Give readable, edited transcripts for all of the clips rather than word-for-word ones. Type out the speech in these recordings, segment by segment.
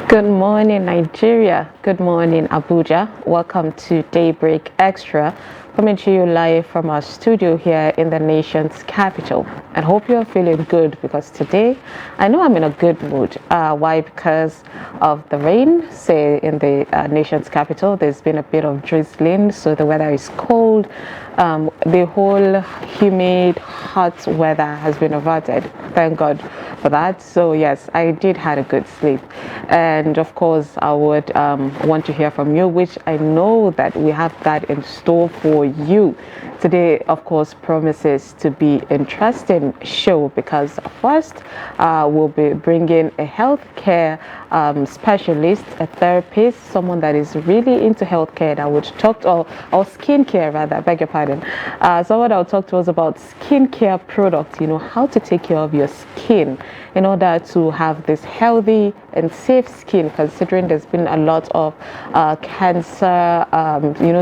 Good morning, Nigeria. Good morning, Abuja. Welcome to Daybreak Extra, coming to you live from our studio here in the nation's capital. And hope you're feeling good because today I know I'm in a good mood. Why? Because of the rain, say in the nation's capital. There's been a bit of drizzling, so the weather is cold. The whole humid, hot weather has been averted. Thank God for that. So yes, I did had a good sleep, and of course I would want to hear from you, which I know that we have that in store for you today. Of course, promises to be interesting show because first we'll be bringing a healthcare specialist, a therapist, someone that is really into healthcare that would talk to, or skincare rather, beg your pardon. Someone that will talk to us about skincare products, how to take care of your skin in order to have this healthy and safe skin, considering there's been a lot of cancer,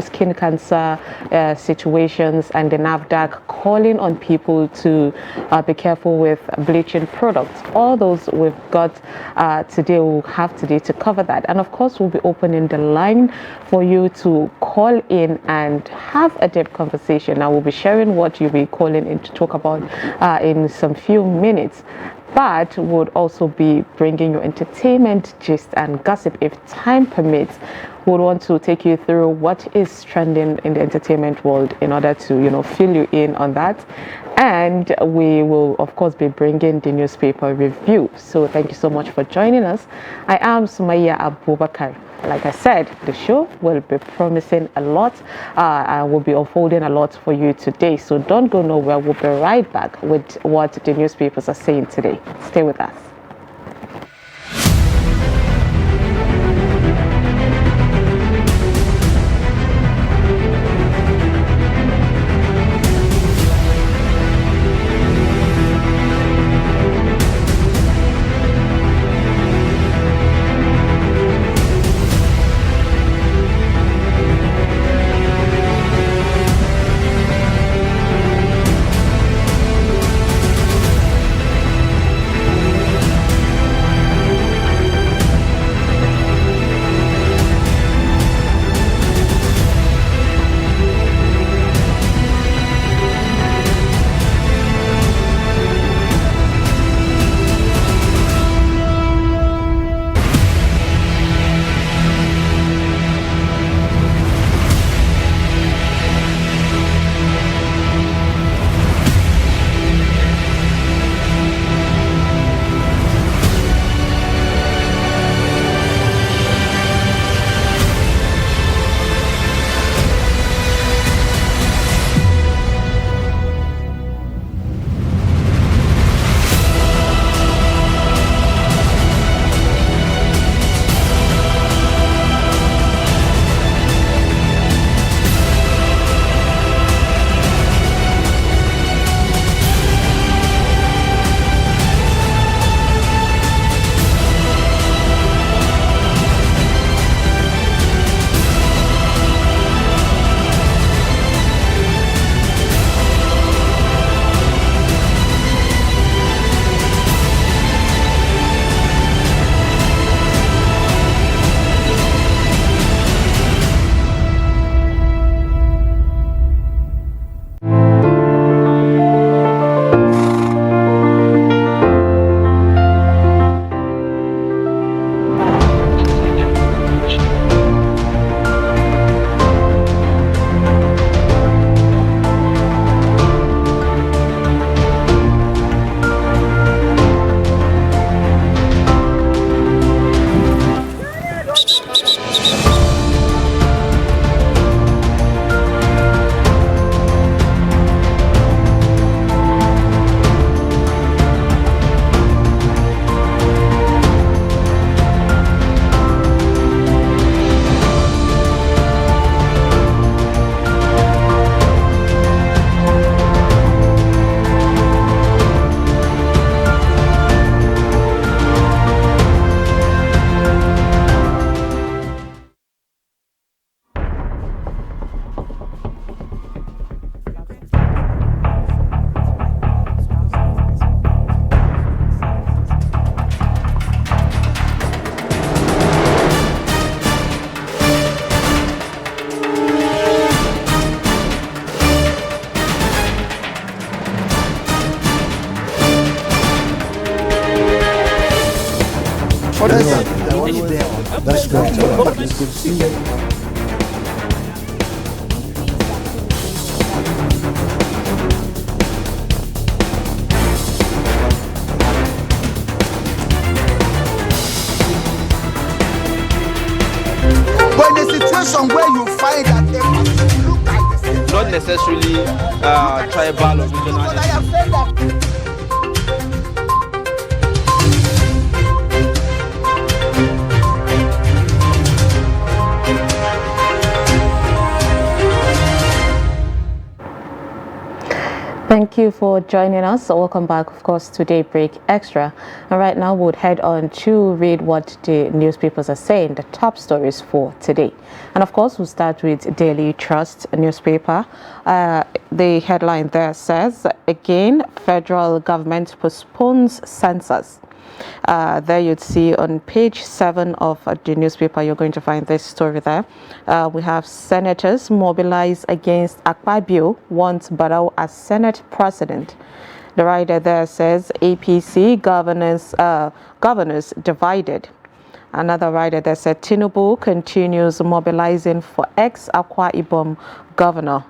skin cancer situations, and the NAFDAC calling on people to be careful with bleaching products. All those we've got today, we'll have today to cover that. And of course, we'll be opening the line for you to call in and have a deep conversation. I will be sharing what you'll be calling in to talk about in some few minutes. But would also be bringing you entertainment, gist, and gossip if time permits. Would want to take you through what is trending in the entertainment world in order to, fill you in on that. And we will, of course, be bringing the newspaper review. So thank you so much for joining us. I am Sumaya Abubakar. Like I said, the show will be promising a lot. I will be unfolding a lot for you today. So don't go nowhere. We'll be right back with what the newspapers are saying today. Stay with us. That's great. It's good to see you. But in a situation where you find that a person look like the same, not necessarily tribal or regional. but I have said that. Thank you for joining us. Welcome back, of course, to Daybreak Extra. And right now, we'll head on to read what the newspapers are saying, the top stories for today. And of course, we'll start with Daily Trust newspaper. The headline there says, again, federal government postpones census. There you'd see on page 7 of the newspaper, you're going to find this story there. We have senators mobilize against Akpabio, wants Barrow as Senate president. The writer there says APC governors divided. Another writer there said Tinubu continues mobilizing for ex-Akwa Ibom governor.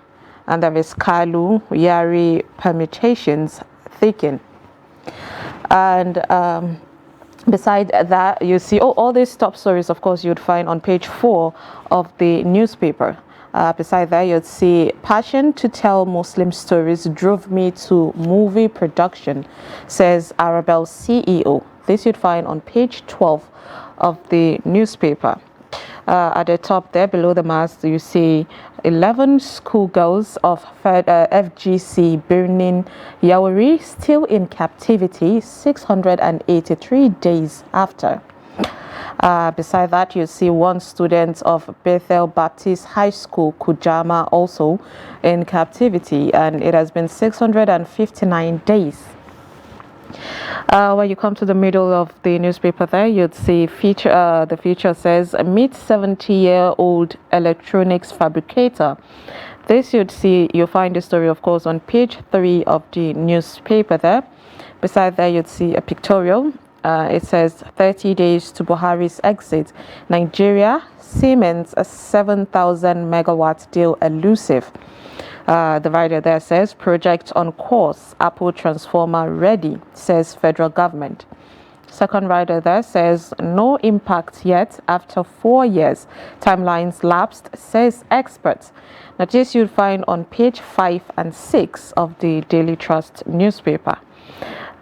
And there is Kalu Yari permutations thicken. And beside that, you see all these top stories, of course, you'd find on page 4 of the newspaper. Beside that, you'd see passion to tell Muslim stories drove me to movie production, says Arabelle CEO. This you'd find on page 12 of the newspaper. At the top there, below the mast, you see 11 schoolgirls of FGC burning Yawuri still in captivity 683 days after. Beside that, you see one student of Bethel Baptist High School, Kujama, also in captivity, and it has been 659 days. When you come to the middle of the newspaper there, you'd see the feature says meet 70-year-old electronics fabricator. This you'll find the story, of course, on page 3 of the newspaper there. Beside there, you'd see a pictorial. It says 30 days to Buhari's exit. Nigeria, Siemens, a 7,000 megawatt deal elusive. The writer there says project on course, Apple transformer ready, says federal government. Second writer there says no impact yet after 4 years. Timelines lapsed, says experts. Now this you'll find on page 5 and 6 of the Daily Trust newspaper.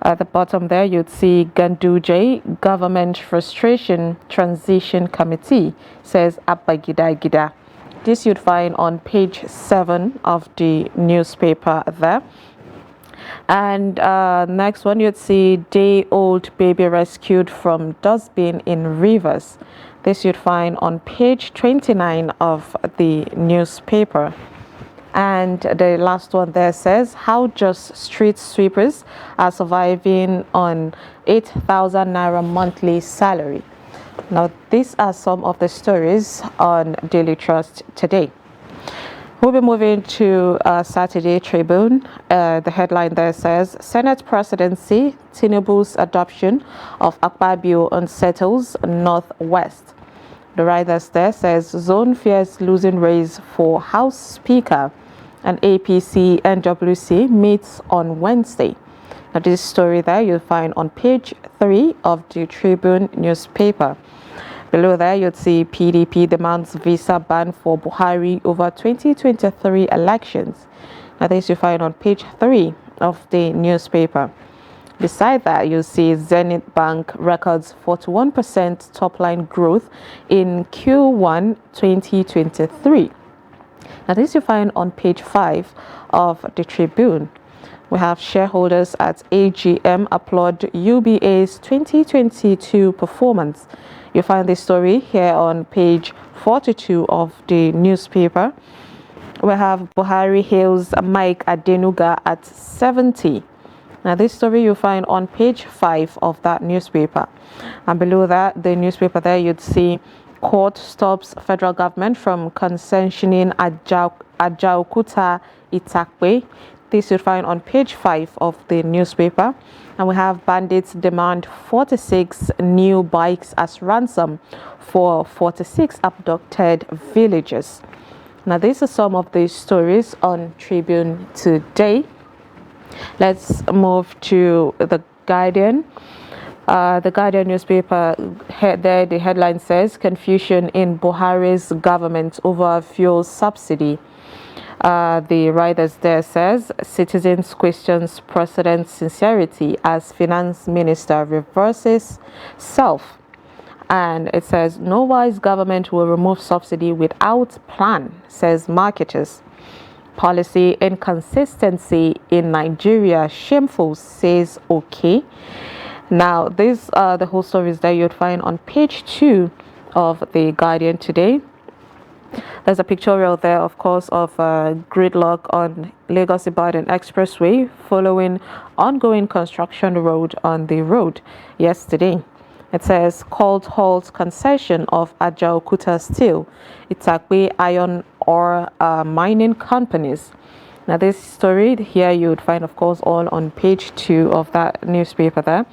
At the bottom there, you'd see Ganduje Government Frustration Transition Committee, says Abba Gida Gida. This you'd find on page 7 of the newspaper there. And next one, you'd see day-old baby rescued from dustbin in Rivers. This you'd find on page 29 of the newspaper. And the last one there says how just street sweepers are surviving on 8,000 naira monthly salary. Now, these are some of the stories on Daily Trust today. We'll be moving to Saturday Tribune. The headline there says Senate presidency, Tinubu's adoption of Akpabio unsettles Northwest. The writers there says zone fears losing race for House Speaker, and APC NWC meets on Wednesday. Now, this story there you'll find on page 3 of the Tribune newspaper. Below there, you'd see PDP demands visa ban for Buhari over 2023 elections. Now, this you find on page 3 of the newspaper. Beside that, you'll see Zenith Bank records 41% top-line growth in Q1 2023. Now, this you find on page 5 of the Tribune. We have shareholders at AGM applaud UBA's 2022 performance. You'll find this story here on page 42 of the newspaper. We have Buhari hails Mike Adenuga at 70. Now, this story you'll find on page 5 of that newspaper. And below that, the newspaper there, you'd see court stops federal government from concessioning Ajaukuta Itakwe This you'll find on page 5 of the newspaper. And we have bandits demand 46 new bikes as ransom for 46 abducted villagers. Now, these are some of the stories on Tribune today. Let's move to the Guardian. The Guardian newspaper, there the headline says, confusion in Buhari's government over fuel subsidy. The writers there says, citizens questions president's sincerity as finance minister reverses self. And it says, no wise government will remove subsidy without plan, says marketers. Policy inconsistency in Nigeria, shameful, says okay. Now, these are the whole stories that you'd find on page 2 of the Guardian today. There's a pictorial there, of course, of gridlock on Lagos-Ibadan Expressway following ongoing construction road on the road yesterday. It says, called halt concession of Ajaokuta Steel, Itakwe Iron Ore mining companies. Now, this story here you would find, of course, all on page 2 of that newspaper there.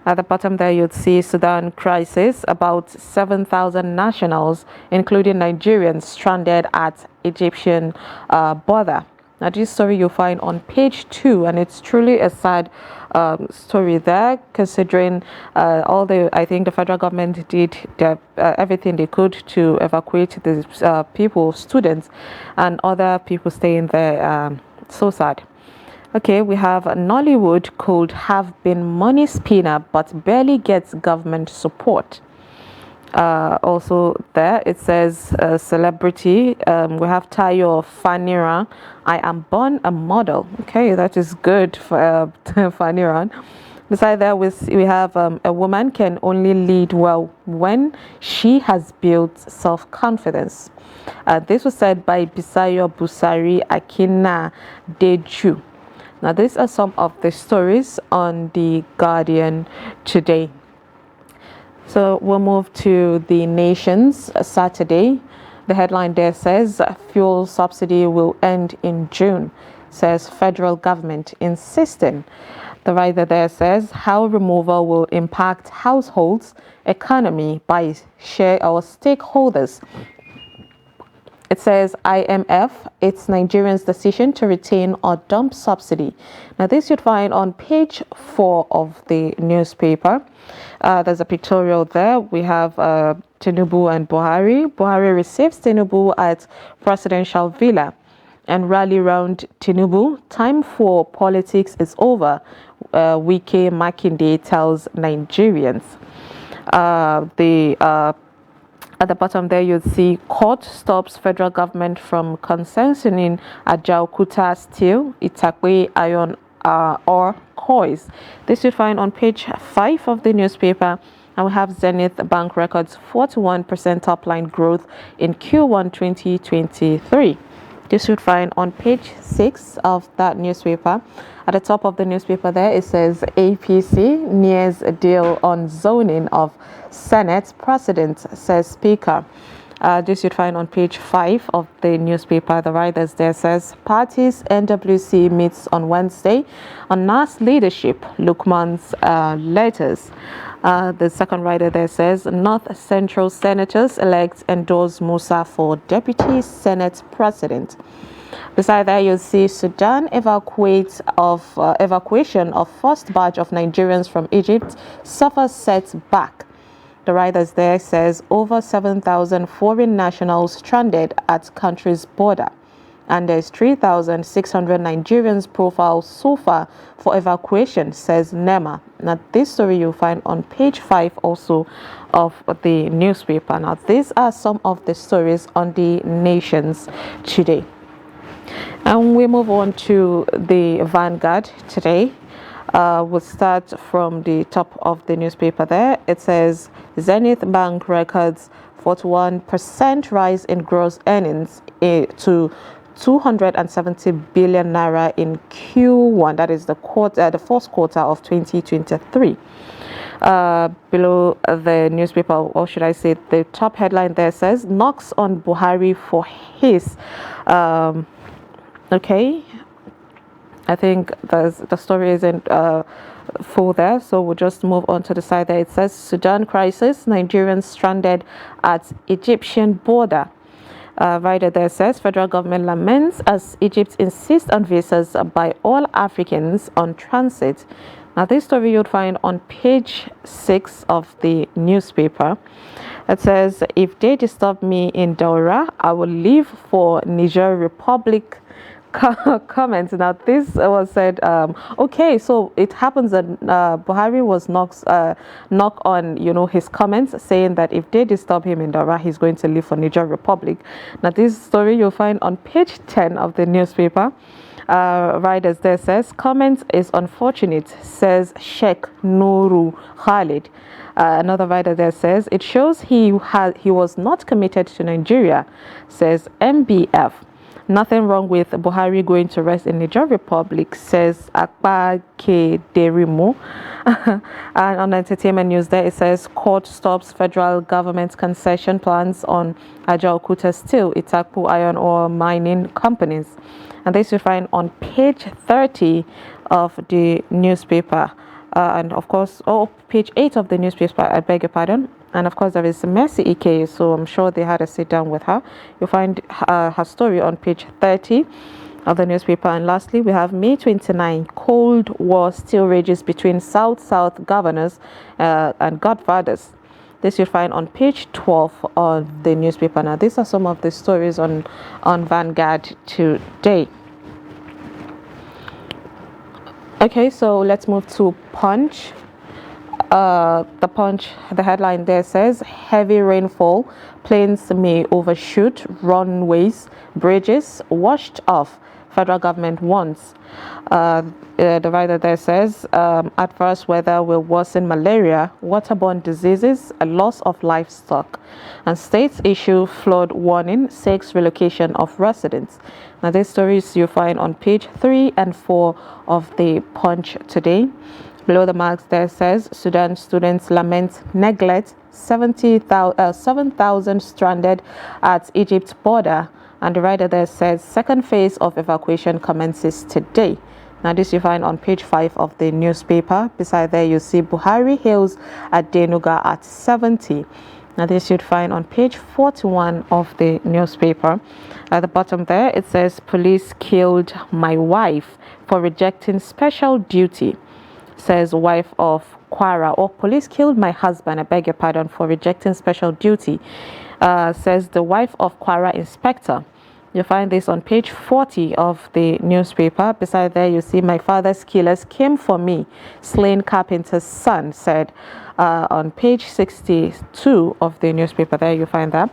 At the bottom there, you'd see Sudan crisis, about 7,000 nationals, including Nigerians, stranded at Egyptian border. Now, this story you'll find on page 2, and it's truly a sad story there, considering I think the federal government did everything they could to evacuate the people, students, and other people staying there. So sad. Okay, we have Nollywood could have been money spinner but barely gets government support. Also there it says celebrity, we have Tayo Fanira, I am born a model. Okay, that is good for Fanira. Beside that, we have a woman can only lead well when she has built self-confidence. This was said by Bisayo Busari Akina Deju. Now, these are some of the stories on the Guardian today. So we'll move to the Nation's Saturday. The headline there says, fuel subsidy will end in June, says federal government insisting. The writer there says, how removal will impact households, economy by share or stakeholders. It says IMF, it's Nigerians' decision to retain or dump subsidy. Now, this you'd find on page 4 of the newspaper. There's a pictorial there. We have Tinubu and Buhari. Buhari receives Tinubu at presidential villa and rally round Tinubu. Time for politics is over, Wike Makinde tells Nigerians. At the bottom there, you'll see court stops federal government from consenting Ajaokuta Steel, Itakwe Iron Ore coils. This you'll find on page 5 of the newspaper. And we have Zenith Bank records 41% top line growth in Q1 2023. This you'd find on page 6 of that newspaper. At the top of the newspaper there, it says APC nears a deal on zoning of Senate President, says Speaker. This you'd find on page 5 of the newspaper. The writers there says, parties NWC meets on Wednesday on NAS leadership, Lukman's letters. The second writer there says, North Central Senators elect endorse Musa for Deputy Senate President. Beside that, you'll see Sudan evacuation of first batch of Nigerians from Egypt suffers setback. The writers there says over 7,000 foreign nationals stranded at country's border, and there's 3,600 Nigerians profiled so far for evacuation, says NEMA. Now, this story you'll find on page 5 also of the newspaper. Now, these are some of the stories on the Nations today. And we move on to the Vanguard today. We'll start from the top of the newspaper there. It says Zenith Bank records 41% rise in gross earnings to 270 billion naira in Q1. That is the first quarter of 2023. Below the newspaper, or should I say the top headline there says, knocks on Buhari for his I think the story isn't full there, so we'll just move on to the side there. It says Sudan crisis, Nigerians stranded at Egyptian border. Right there says federal government laments as Egypt insists on visas by all Africans on transit. Now this story you'll find on page 6 of the newspaper. It says, if they disturb me in Daura, I will leave for Niger Republic. Comments. Now this was said, okay, so it happens that Buhari was knock on his comments, saying that if they disturb him in Daura, he's going to leave for Niger Republic. Now this story you'll find on page 10 of the newspaper. Riders there says, comment is unfortunate, says Sheikh Nuru Khalid. Another writer there says, it shows he was not committed to Nigeria, says MBF. Nothing wrong with Buhari going to rest in Niger Republic, says Akpa K. Derimo. And on entertainment news there, it says, court stops federal government concession plans on Ajaokuta Steel, Itakpu Iron Ore mining companies. And this you find on page 30 of the newspaper. And of course, page 8 of the newspaper, I beg your pardon. And of course, there is Mercy Ike, so I'm sure they had a sit down with her. You'll find her story on page 30 of the newspaper. And lastly, we have May 29, Cold War still rages between South-South governors and godfathers. This you'll find on page 12 of the newspaper. Now, these are some of the stories on Vanguard today. Okay, so let's move to Punch. The Punch, the headline there says, heavy rainfall, planes may overshoot runways, bridges washed off, federal government warns. The writer there says, adverse weather will worsen malaria, waterborne diseases, a loss of livestock. And states issue flood warning, seeks relocation of residents. Now these stories you find on page 3 and 4 of the Punch today. Below the marks there says, Sudan students lament neglect, 7,000 stranded at Egypt border. And the writer there says, second phase of evacuation commences today. Now this you find on page 5 of the newspaper. Beside there you see Buhari hails at Denuga at 70. Now this you'd find on page 41 of the newspaper. At the bottom there it says, police killed my wife for rejecting special duty. Says wife of Kwara, or police killed my husband, I beg your pardon, for rejecting special duty, says the wife of Kwara inspector. You'll find this on page 40 of the newspaper. Beside there you see, my father's killers came for me, slain carpenter's son, said on page 62 of the newspaper. There you find that.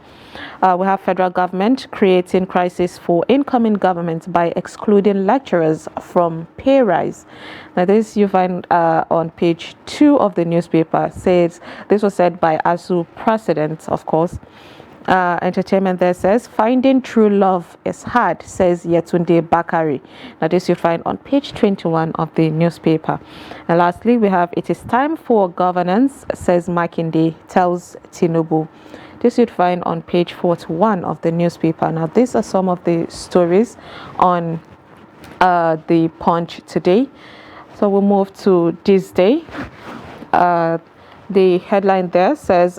We have federal government creating crisis for incoming government by excluding lecturers from pay rise. Now this you find on page 2 of the newspaper. Says this was said by ASU president, of course. Entertainment there says, finding true love is hard, says Yetunde Bakari. Now this you find on page 21 of the newspaper. And lastly, we have, it is time for governance, says Makinde, tells Tinubu. This you'd find on page 41 of the newspaper. Now these are some of the stories on the Punch today. So we'll move to this day. The headline there says,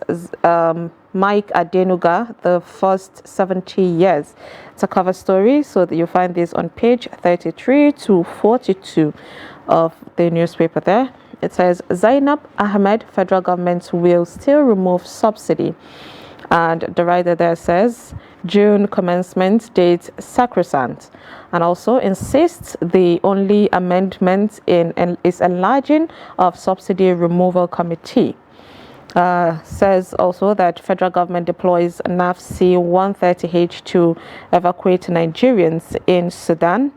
Mike Adenuga, the first 70 years. It's a cover story, so that you'll find this on page 33 to 42 of the newspaper there. It says, Zainab Ahmed, federal government will still remove subsidy. And the writer there says, June commencement date sacrosanct. And also insists the only amendment is enlarging of subsidy removal committee. Says also that federal government deploys NAF C-130H to evacuate Nigerians in Sudan.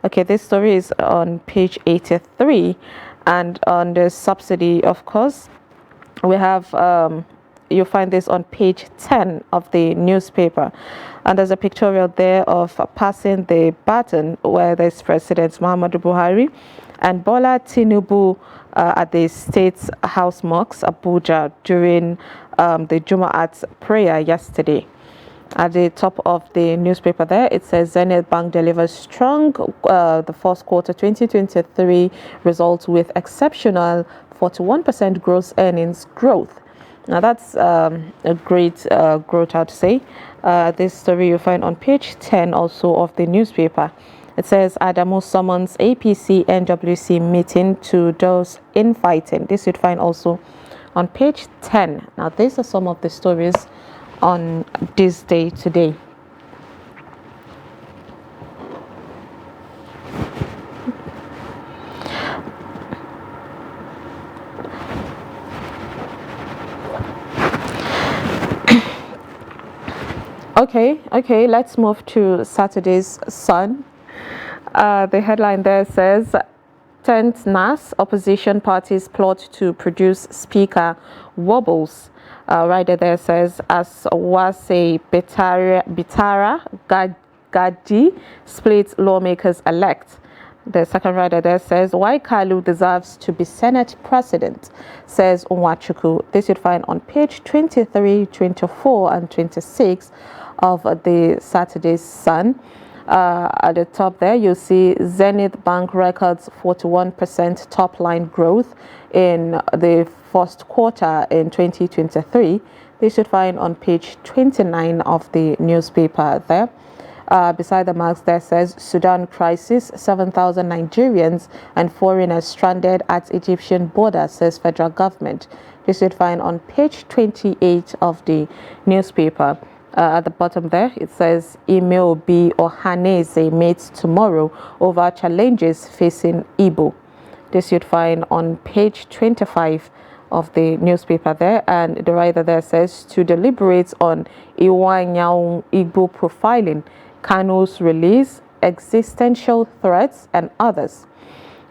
Okay, this story is on page 83. And on the subsidy, of course, we have, you'll find this on page 10 of the newspaper. And there's a pictorial there of passing the baton where there's President Muhammadu Buhari and Bola Tinubu at the State's House Mosque, Abuja, during the Jumu'at prayer yesterday. At the top of the newspaper there, it says Zenith Bank delivers strong the first quarter 2023 results with exceptional 41% gross earnings growth. Now that's a great growth, I'd say. This story you find on page 10 also of the newspaper. It says Adamo summons APC NWC meeting to those infighting. This you'd find also on page 10. Now these are some of the stories on this day today. Okay, let's move to Saturday's Sun. The headline there says 10th NAS opposition parties plot to produce speaker wobbles. Rider there says as Wase Bitara Gadi split lawmakers elect. The second rider there says why Kalu deserves to be Senate president, says Onwachuku. This you'd find on page 23, 24 and 26 of the Saturday's Sun. At the top there, you'll see Zenith Bank records 41% top line growth in the first quarter in 2023. This should find on page 29 of the newspaper there. Beside the marks there says Sudan crisis, 7,000 Nigerians and foreigners stranded at Egyptian border, says federal government. This should find on page 28 of the newspaper. At the bottom there, it says Email B or Hanese meets tomorrow over challenges facing Igbo. This you'd find on page 25 of the newspaper there, and the writer there says to deliberate on Iwanyao Igbo profiling, Kano's release, existential threats, and others.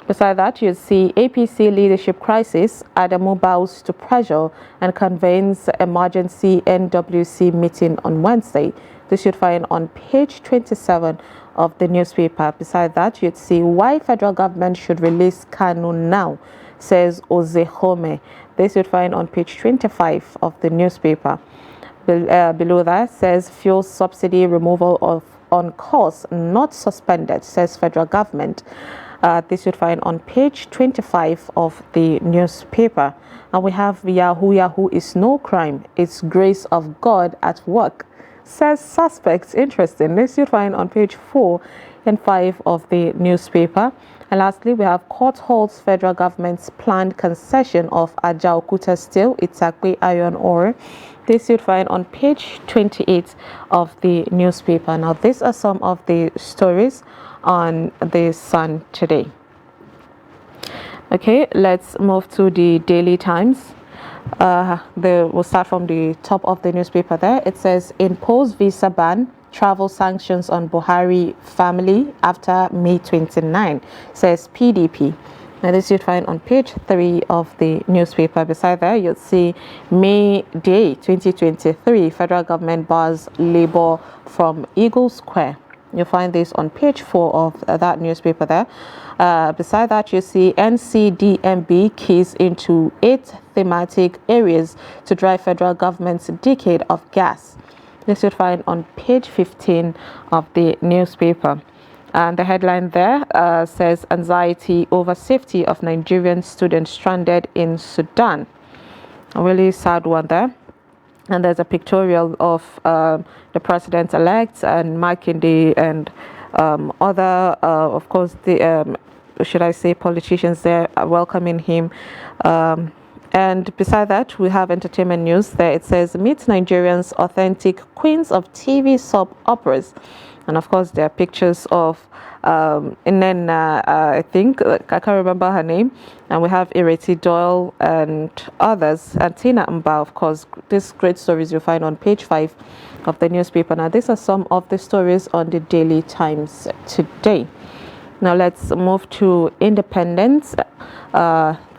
Beside that, you see APC leadership crisis, Adamu bows to pressure and convenes emergency NWC meeting on Wednesday. This you'd find on page 27 of the newspaper. Beside that, you'd see why federal government should release Kanu now, says Ozehome. This you'd find on page 25 of the newspaper. Below that says fuel subsidy removal of on course, not suspended, says federal government. This you'd find on page 25 of the newspaper. And we have Yahoo is no crime, it's grace of God at work, says suspects. Interesting. This you'd find on page 4 and 5 of the newspaper. And lastly, we have court holds federal government's planned concession of Ajaokuta Steel, Itakwe iron ore. This you'd find on page 28 of the newspaper. Now, these are some of the stories on the Sun today. Okay, let's move to the Daily Times. We'll start from the top of the newspaper there. It says impose visa ban, travel sanctions on Buhari family after May 29, says PDP. Now this you'd find on page 3 of the newspaper. Beside there, you'll see May Day 2023, federal government bars labor from Eagle Square. You'll find this on page 4 of that newspaper there. Beside that, you see NCDMB keys into 8 thematic areas to drive federal government's decade of gas. This you'll find on page 15 of the newspaper. And the headline there says anxiety over safety of Nigerian students stranded in Sudan. A really sad one there. And there's a pictorial of the president-elect and Makinde and other, of course, the should I say, politicians there welcoming him. And beside that, we have entertainment news there. It says, meet Nigerians' authentic queens of TV soap operas. And of course, there are pictures of, and then I think, I can't remember her name. And we have Ireti Doyle and others. And Tina Mba, of course. These great stories you'll find on page 5 of the newspaper. Now, these are some of the stories on the Daily Times today. Now, let's move to Independence.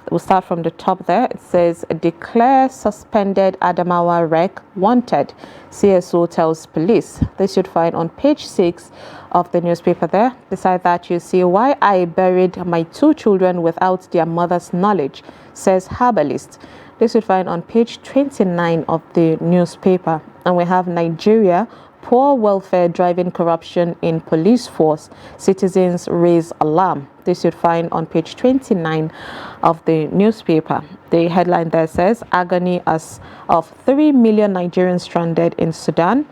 We'll start from the top there. It says, declare suspended Adamawa wreck wanted, CSO tells police. This should find on page 6 of the newspaper there. Beside that, you see why I buried my 2 children without their mother's knowledge, says herbalist. This should find on page 29 of the newspaper. And we have Nigeria Poor welfare driving corruption in police force. Citizens raise alarm. This you'd find on page 29 of the newspaper. The headline there says, agony as of 3 million Nigerians stranded in Sudan.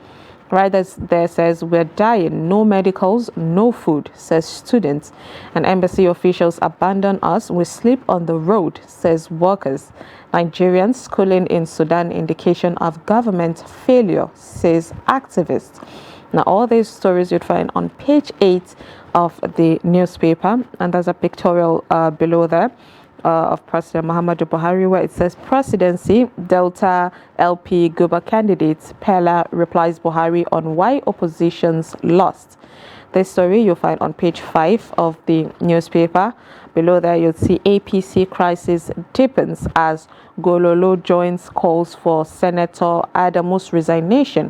Right there says, we're dying, no medicals, no food, says students. And embassy officials abandon us, we sleep on the road, says workers. Nigerians schooling in Sudan, indication of government failure, says activists. Now, all these stories you'd find on page 8 of the newspaper, and there's a pictorial below there of President Muhammadu Buhari, where it says presidency, Delta LP Guba candidates, Pella replies Buhari on why oppositions lost. This story you'll find on page 5 of the newspaper. Below there you'll see APC crisis deepens as Gololo joins calls for Senator Adamu's resignation.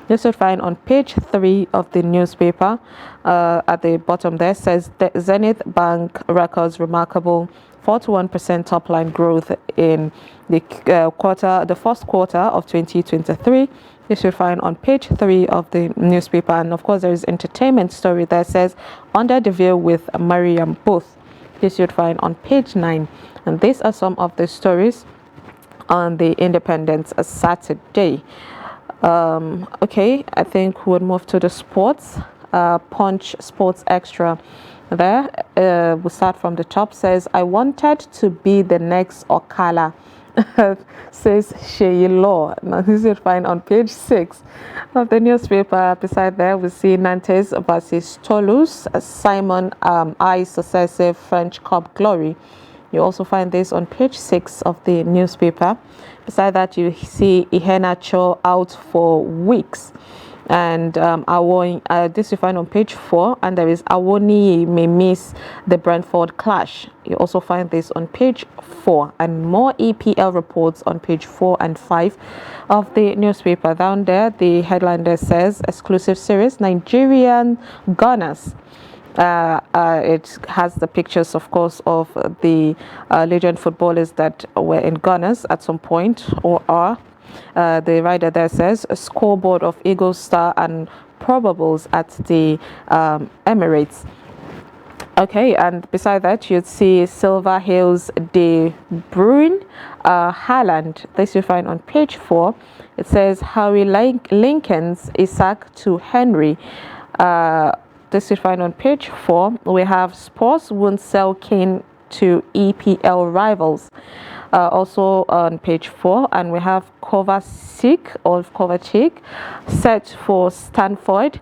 This you'll find on page 3 of the newspaper. At the bottom there says the Zenith Bank records remarkable 41% top line growth in the first quarter of 2023. This you'll find on page 3 of the newspaper. And of course, there is entertainment story that says Under the Veil with Mariam Booth. This you'd find on page 9. And these are some of the stories on the Independence Saturday. Okay, I think we'll move to the sports. Punch Sports Extra. There, we'll start from the top. Says, I wanted to be the next Okala, says Sheyi Law. Now, this you'll find on page 6 of the newspaper. Beside there, we see Nantes versus Toulouse, Simon I successive French Cup glory. You also find this on page 6 of the newspaper. Beside that, you see Iheanacho out for weeks. And this you find on page 4, and there is Awoni may miss the Brentford clash. You also find this on page 4, and more EPL reports on page 4 and 5 of the newspaper. Down there, the headline there says exclusive series Nigerian Gunners. It has the pictures, of course, of the legend footballers that were in Gunners at some point or are. The writer there says a scoreboard of Eagle Star and probables at the Emirates. Okay, and beside that you'd see Silver Hills De Bruyne, Haaland. This you find on page 4. It says Harry Lincoln's Isaac to Henry. This you find on page 4. We have Sports won't sell Kane to EPL rivals. Also on page 4, and we have Kovacic set for Stanford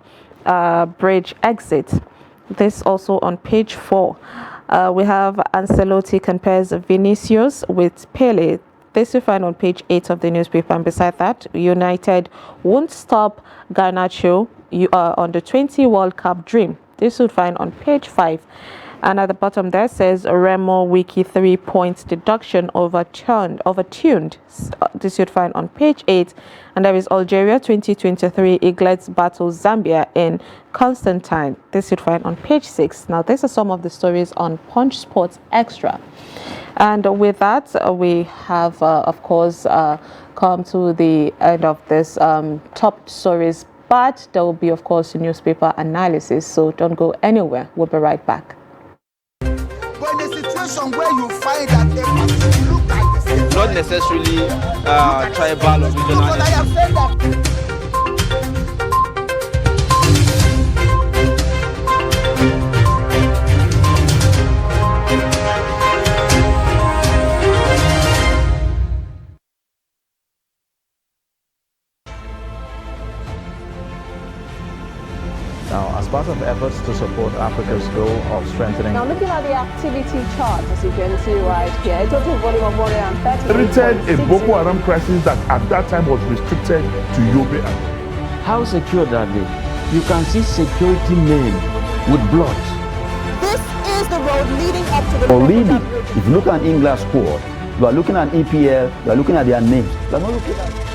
Bridge exit. This also on page 4. We have Ancelotti compares Vinicius with Pele. This you find on page 8 of the newspaper. And beside that, United won't stop Garnacho on the 20 World Cup dream. This you'll find on page 5. And at the bottom there says Remo Wiki 3 points deduction overtuned. This you'd find on page 8. And there is Algeria 2023 Eaglets battle Zambia in Constantine. This you'd find on page 6. Now, these are some of the stories on Punch Sports Extra. And with that, we have, of course, come to the end of this top stories. But there will be, of course, a newspaper analysis. So don't go anywhere. We'll be right back. But in a situation where you find that a person look like the same, Not necessarily tribal or regional. because I have said that. Now, as part of efforts to support Africa's goal of strengthening... Now, looking at the activity chart, as you can see right here, a total volume of 130. Created a Boko Haram crisis that at that time was restricted to Yobe. How secured are they? You can see security men with blood. This is the road leading up to the Already, if you look at England squad, you are looking at EPL, you are looking at their names. You are not looking at...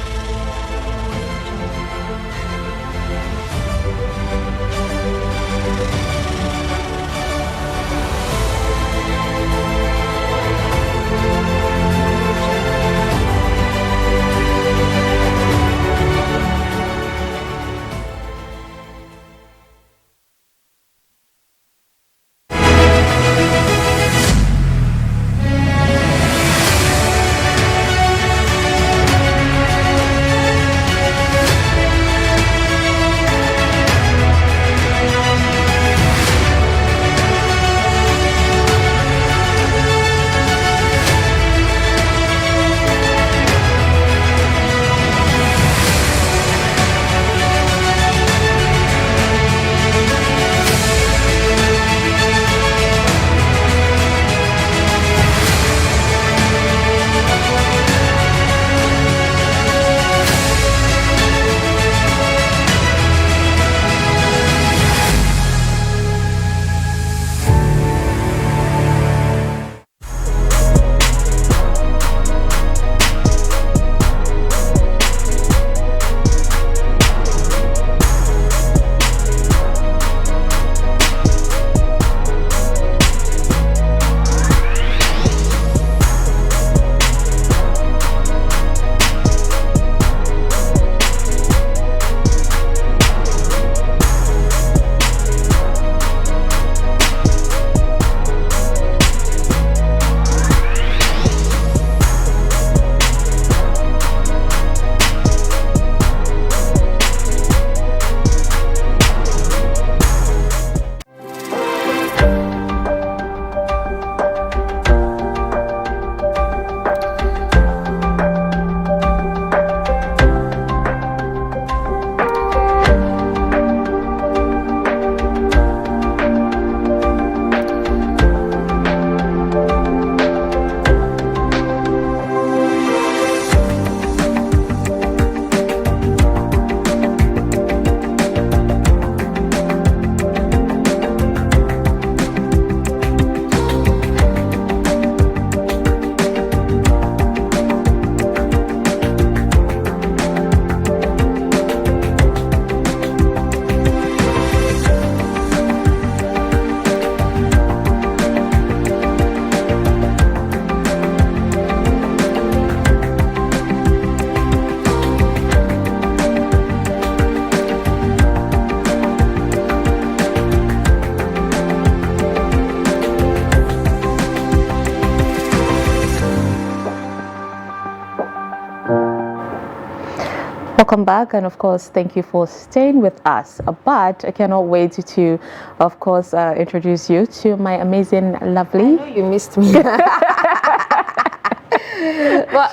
Welcome back, and of course, thank you for staying with us. But I cannot wait to of course, introduce you to my amazing, lovely. I know you missed me. Well,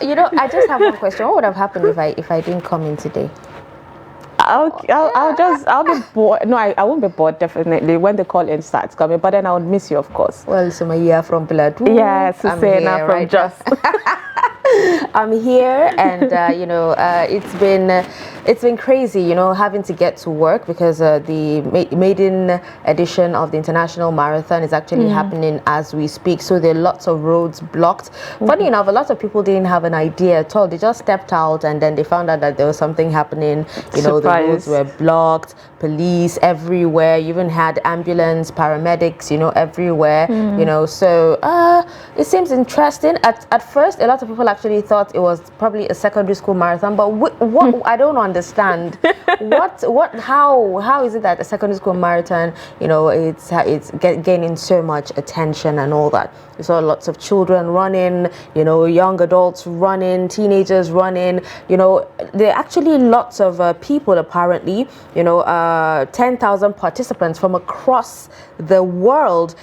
you know, I just have one question. What would have happened if I didn't come in today? I'll be bored. No, I won't be bored, definitely, when the call-in starts coming, but then I would miss you, of course. Well, so my year from Piladu. Yes, Susanna from right Just. I'm here, and you know, it's been crazy, you know, having to get to work because the maiden edition of the International Marathon is actually happening as we speak. So there are lots of roads blocked. Funny enough, a lot of people didn't have an idea at all. They just stepped out, and then they found out that there was something happening. You know, the roads were blocked. Police everywhere. You even had ambulance, paramedics, you know, everywhere. You know, so it seems interesting. At first, a lot of people actually thought it was probably a secondary school marathon, but what I don't understand how is it that a secondary school marathon, you know, it's gaining so much attention and all that. You saw lots of children running, you know, young adults running, teenagers running, you know. There are actually lots of people, apparently, you know, 10,000 participants from across the world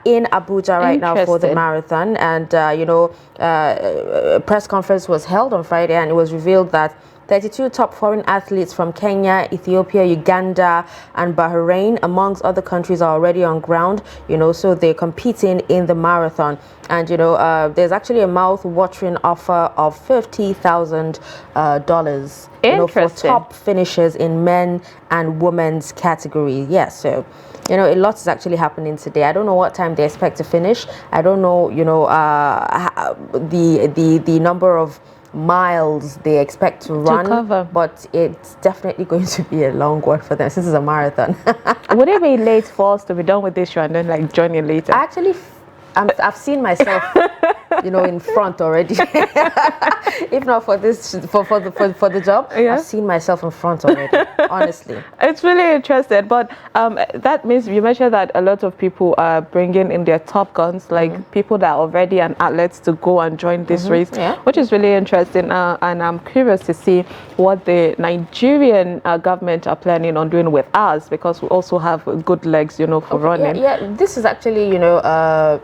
in Abuja right now for the marathon. And you know, a press conference was held on Friday, and it was revealed that 32 top foreign athletes from Kenya, Ethiopia, Uganda, and Bahrain, amongst other countries, are already on ground, you know, so they're competing in the marathon. And, you know, there's actually a mouth-watering offer of $50,000, you know, for top finishers in men and women's category. Yes, so, you know, a lot is actually happening today. I don't know what time they expect to finish. I don't know, you know, the number of miles they expect to run, but it's definitely going to be a long one for them since it's a marathon. Would it be late for us to be done with this show and then like join you later? Actually, I've seen myself, you know, in front already. If not for this, for the job, I've seen myself in front already. Honestly, it's really interesting. But that means you mentioned that a lot of people are bringing in their top guns, like people that are already an athletes, to go and join this race, which is really interesting. And I'm curious to see what the Nigerian government are planning on doing with us, because we also have good legs, you know, for running. Yeah, this is actually, you know,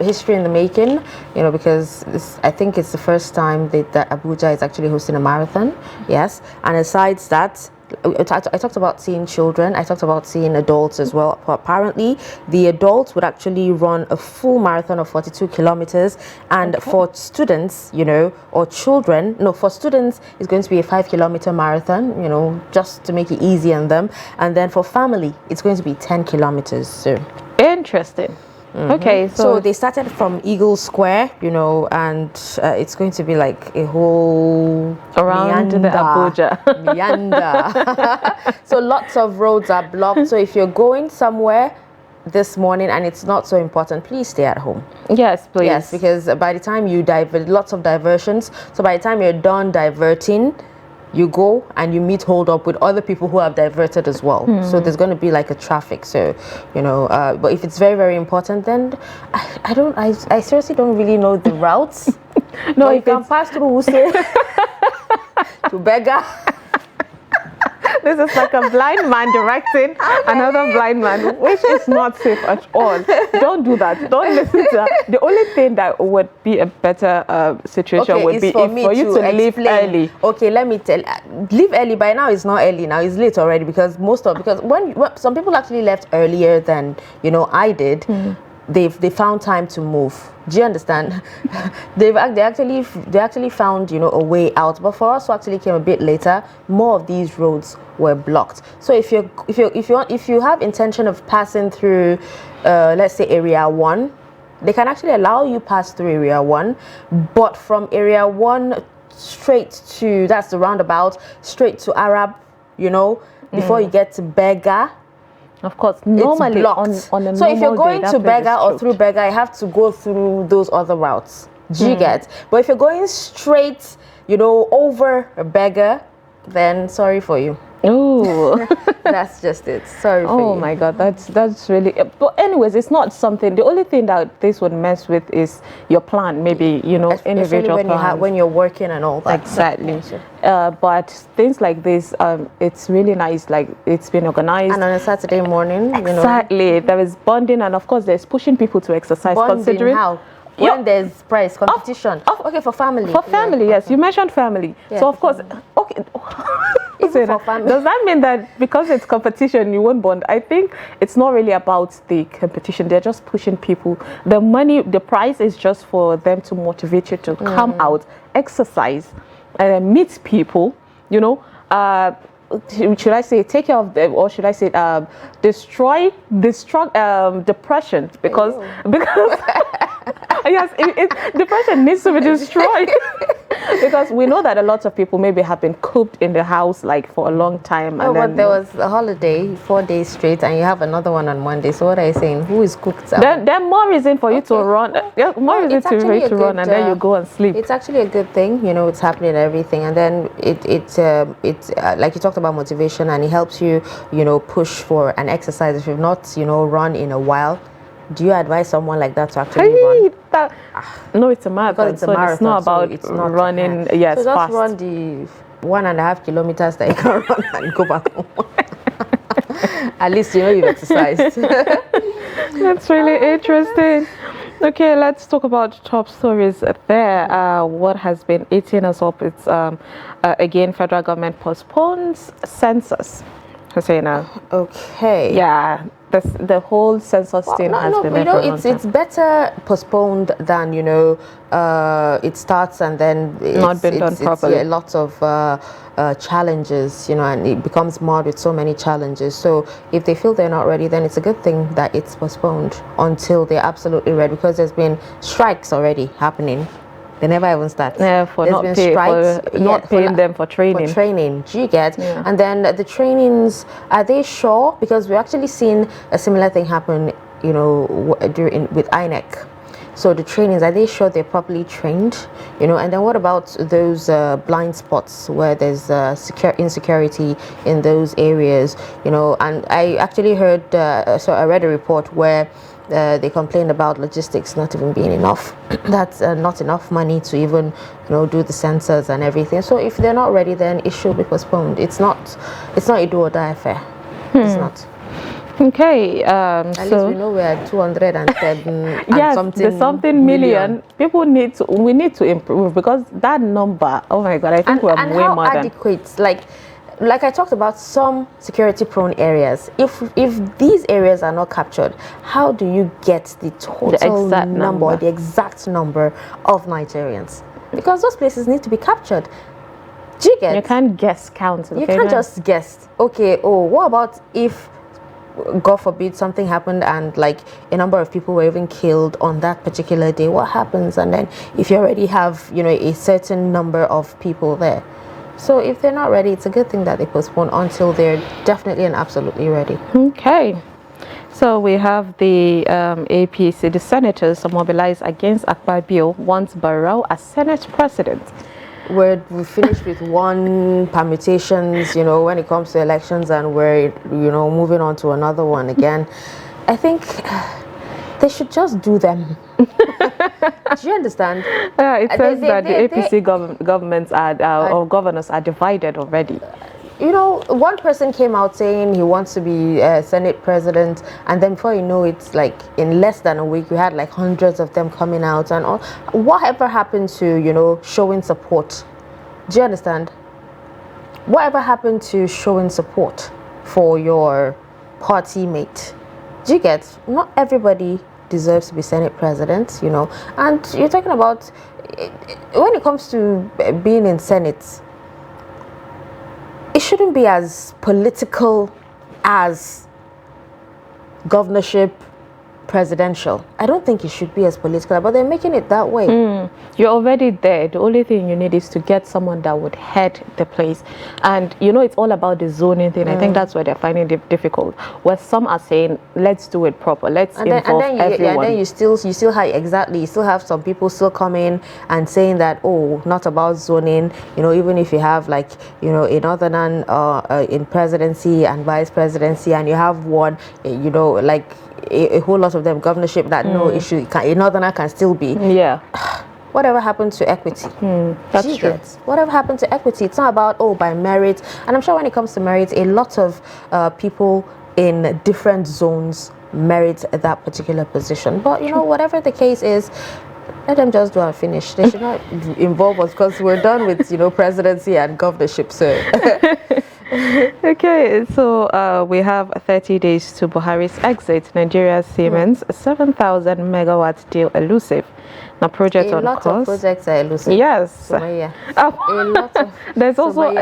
history in the making, you know, because I think it's the first time that Abuja is actually hosting a marathon. Yes, and besides that, I talked about seeing children, I talked about seeing adults as well. Apparently, the adults would actually run a full marathon of 42 kilometers, and for students, you know, or children, no, for students, it's going to be a 5-kilometer marathon, you know, just to make it easy on them. And then for family, it's going to be 10 kilometers. So interesting. Okay, so they started from Eagle Square, you know, and it's going to be like a whole around the Abuja meander. So lots of roads are blocked. So if you're going somewhere this morning and it's not so important, please stay at home. Yes, please. Yes, because by the time you divert, lots of diversions. So by the time you're done diverting, you go and you meet hold up with other people who have diverted as well. So there's going to be like a traffic. So, you know, but if it's very, very important, then I seriously don't really know the routes. No, you can pass through Wuse to Bega. This is like a blind man directing another blind man, which is not safe at all. Don't do that. Don't listen to that. The only thing that would be a better situation would be for you to leave early. Okay, let me tell. Leave early. By now, it's not early. Now it's late already, because when some people actually left earlier than, you know, I did. They found time to move. Do you understand? they actually found, you know, a way out. But for us who actually came a bit later, more of these roads were blocked. So if you have intention of passing through, let's say Area 1, they can actually allow you pass through Area 1, but from Area 1 straight to, that's the roundabout, straight to Arab, you know, before you get to Bega. Of course, normally on a so if you're going to Bega or through Bega, you have to go through those other routes. Do you get? But if you're going straight, you know, over Bega, then sorry for you. Oh. That's just it. Sorry for you. Oh my God, that's really. But anyways, it's not something. The only thing that this would mess with is your plan. Maybe Especially individual when plans. when you're working and all that. Exactly. But things like this, it's really nice. Like it's been organized. And on a Saturday morning, Exactly. There is bonding, and of course, there's pushing people to exercise. Bonding Considering how? When there's prize competition. Okay, for family. For family, yes. You mentioned family. Yeah, so of course, okay. Even for family. Does that mean that because it's competition, you won't bond? I think it's not really about the competition. They're just pushing people. The money, the prize is just for them to motivate you to come out, exercise, and meet people. Should I say take care of them, or should I say destroy depression? Because yes, depression needs to be destroyed. Because we know that a lot of people maybe have been cooped in the house like for a long time. Oh, but there was a holiday 4 days straight, and you have another one on Monday. So what are you saying? Who is cooked? Then more reason for you to run. Yeah, more reason for you to run, and then you go and sleep. It's actually a good thing, it's happening and everything, and then it's like you talked about motivation, and it helps you, push for an exercise if you've not, run in a while. Do you advise someone like that to actually run? No, it's a marathon. Because it's a marathon, it's not about it's not running. Yes, so just fast. run the 1.5 kilometers that you can run and go back home. At least you've exercised. That's really interesting. Okay, let's talk about top stories there. What has been eating us up? It's again, federal government postpones census. Husseina. Okay. Yeah, the whole census thing has been there for a long time. It's better postponed than it starts and then not been done properly. Lots of challenges, and it becomes marred with so many challenges. So if they feel they're not ready, then it's a good thing that it's postponed until they're absolutely ready, because there's been strikes already happening. They never even start. Yeah, for not paying them for training. For training, do you get? Yeah. And then the trainings, are they sure? Because we've actually seen a similar thing happen, with INEC. So the trainings, are they sure they're properly trained? And then what about those blind spots where there's insecurity in those areas? And I actually heard, so I read a report where they complained about logistics not even being enough. That's not enough money to even, do the sensors and everything. So if they're not ready, then it should be postponed. It's not a do or die affair. It's not. Okay. At least we know we're at 210 yes, something million. We need to improve, because that number. Oh my God, I think we're way more than adequate. Like I talked about some security-prone areas. If these areas are not captured, how do you get the total number, the exact number of Nigerians? Because those places need to be captured. Do you get? You can't guess count. You can't just guess. Okay. Oh, what about if, God forbid, something happened and like a number of people were even killed on that particular day? What happens? And then if you already have, a certain number of people there. So if they're not ready, it's a good thing that they postpone until they're definitely and absolutely ready. Okay. So we have the APC, the senators are mobilized against Akpabio, wants Barrow as Senate president. We finished with one permutations, when it comes to elections, and we're, moving on to another one again. I think they should just do them. Do you understand? It says that the APC governments or governors are divided already. One person came out saying he wants to be Senate president, and then before you know it, like in less than a week, we had like hundreds of them coming out and all. Whatever happened to, showing support? Do you understand? Whatever happened to showing support for your party mate? Do you get? Not everybody deserves to be Senate president, and you're talking about, when it comes to being in Senate, it shouldn't be as political as governorship, presidential. I don't think it should be as political, but they're making it that way. You're already there. The only thing you need is to get someone that would head the place. And you know, it's all about the zoning thing. I think that's where they're finding it difficult. Where some are saying, let's do it proper. Let's involve everyone. And then you still have exactly. You still have some people still coming and saying that, oh, not about zoning. You know, even if you have like, you know, a northern in presidency and vice presidency, and you have one, you know, like a whole lot of them governorship, that no issue, a northerner can still be. Yeah. Whatever happened to equity? That's true. Whatever happened to equity? It's not about, oh, by merit. And I'm sure when it comes to merit, a lot of people in different zones merit that particular position. But you know, whatever the case is, let them just do and finish. They should not involve us, because we're done with, you know, presidency and governorship. So. Okay, so we have 30 days to Buhari's exit. Nigeria's Siemens 7,000 megawatt deal elusive. Now, project on course. A lot of projects are elusive. Yes. A lot of. There's also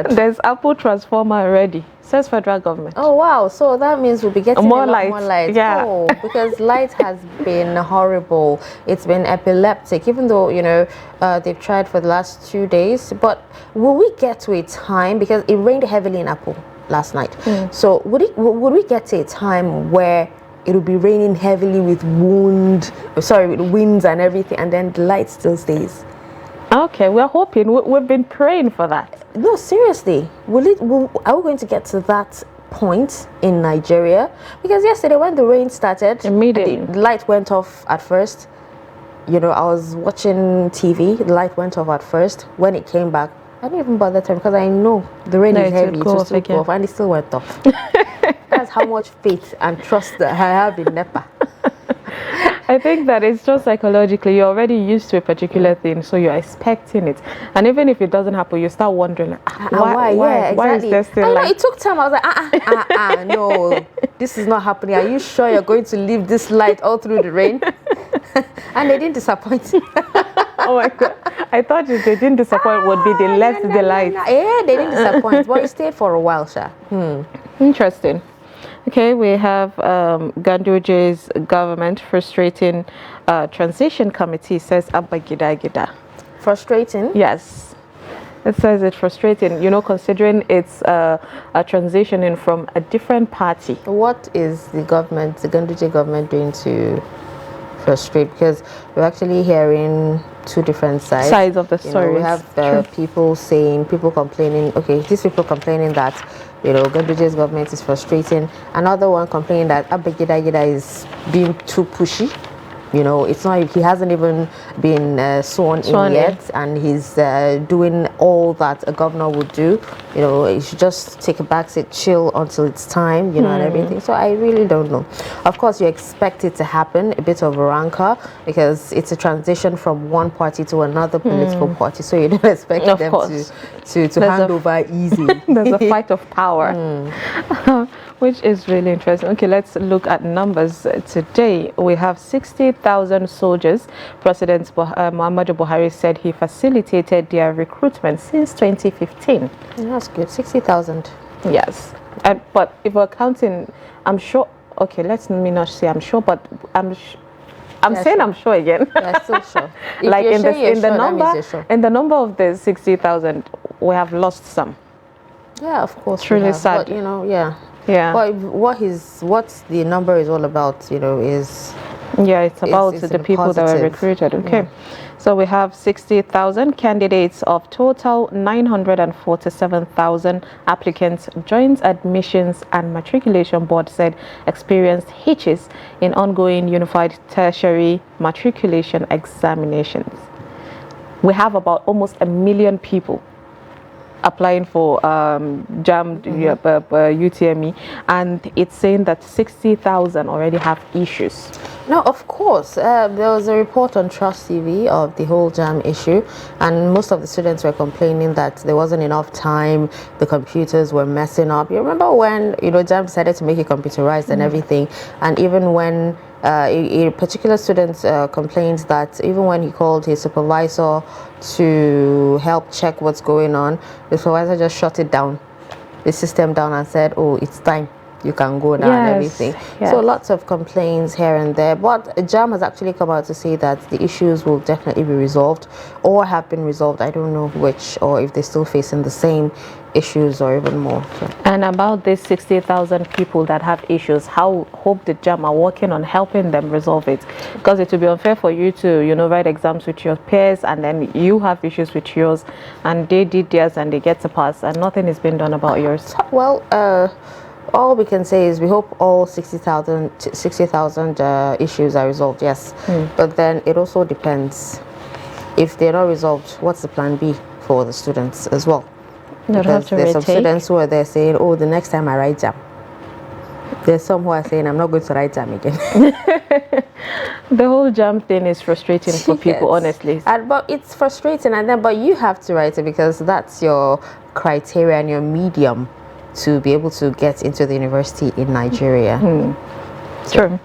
there's Apple transformer already. Says federal government. Oh wow! So that means we'll be getting more a lot light. more light. Yeah. Oh, because light has been horrible. It's been epileptic. Even though, you know, they've tried for the last 2 days, but will we get to a time, because it rained heavily in Apple last night? So would we get to a time where it will be raining heavily with winds and everything, and then the light still stays? Okay, we're hoping. We've been praying for that. No, seriously. Are we going to get to that point in Nigeria? Because yesterday when the rain started, immediately the light went off at first. You know, I was watching TV, the light went off at first. When it came back, I didn't even bother to, because I know the rain is heavy, it will still go off, and it still went off. That's how much faith and trust that I have in NEPA. I think that it's just psychologically, you're already used to a particular thing, so you're expecting it. And even if it doesn't happen, you start wondering, why is there still light? It took time. I was like, no, this is not happening. Are you sure you're going to leave this light all through the rain? And they didn't disappoint. Oh my God. I thought they didn't disappoint would be they left the light. Yeah, they didn't disappoint. But it stayed for a while, Sha. Interesting. Okay, we have Ganduje's government frustrating transition committee, says Abba Gida Gida. Frustrating? Yes. It says it's frustrating, you know, considering it's a transitioning from a different party. What is the Ganduje government doing to frustrate? Because we're actually hearing two different sides of the story. We have people complaining, okay, these people complaining that, you know, Ganduje's government is frustrating. Another one complaining that Abba Gida Gida is being too pushy. You know, it's not, he hasn't even been sworn in yet, and he's doing all that a governor would do. You know, he should just take a back seat, chill until it's time, you know, and everything. So I really don't know. Of course, you expect it to happen, a bit of a rancor, because it's a transition from one party to another political party. So you don't expect them to hand over easy. There's a fight of power. Which is really interesting. Okay, let's look at numbers. Today, we have 60,000 soldiers. President Muhammadu Buhari said he facilitated their recruitment since 2015. That's good, 60,000. Yes. But if we're counting, I'm sure, okay, let me not say I'm sure, but I'm saying sure. I'm sure again. Yeah, still sure. Like in the number of the 60,000, we have lost some. Yeah, of course. It's really sad. But, you know, yeah. Yeah. But what the number is all about, you know, is... Yeah, it's about the people that were recruited. Okay. Yeah. So we have 60,000 candidates of total 947,000 applicants. Joint Admissions and Matriculation Board said experienced hitches in ongoing unified tertiary matriculation examinations. We have about almost 1 million people applying for JAM, UTME, and it's saying that 60,000 already have issues. No, of course. There was a report on Trust TV of the whole JAM issue, and most of the students were complaining that there wasn't enough time, the computers were messing up. You remember when, you know, JAM decided to make it computerized and everything, and even when a particular student complained that even when he called his supervisor to help check what's going on, the supervisor just shut it down, the system down, and said, oh, it's time. you can go now and Yes, everything. yes. So lots of complaints here and there. But JAM has actually come out to say that the issues will definitely be resolved or have been resolved. I don't know which, or if they're still facing the same issues or even more. So. And about these 60,000 people that have issues, how hope the JAM are working on helping them resolve it? Because it would be unfair for you to, write exams with your peers and then you have issues with yours and they did theirs and they get to pass and nothing is being done about yours. Well, all we can say is we hope all 60,000 issues are resolved, yes. But then it also depends. If they're not resolved, what's the plan B for the students as well? Because there's some students who are there saying, oh, the next time I write JAM. There's some who are saying, I'm not going to write JAM again. The whole JAM thing is frustrating for people, honestly. But it's frustrating, but you have to write it because that's your criteria and your medium to be able to get into the university in Nigeria. True.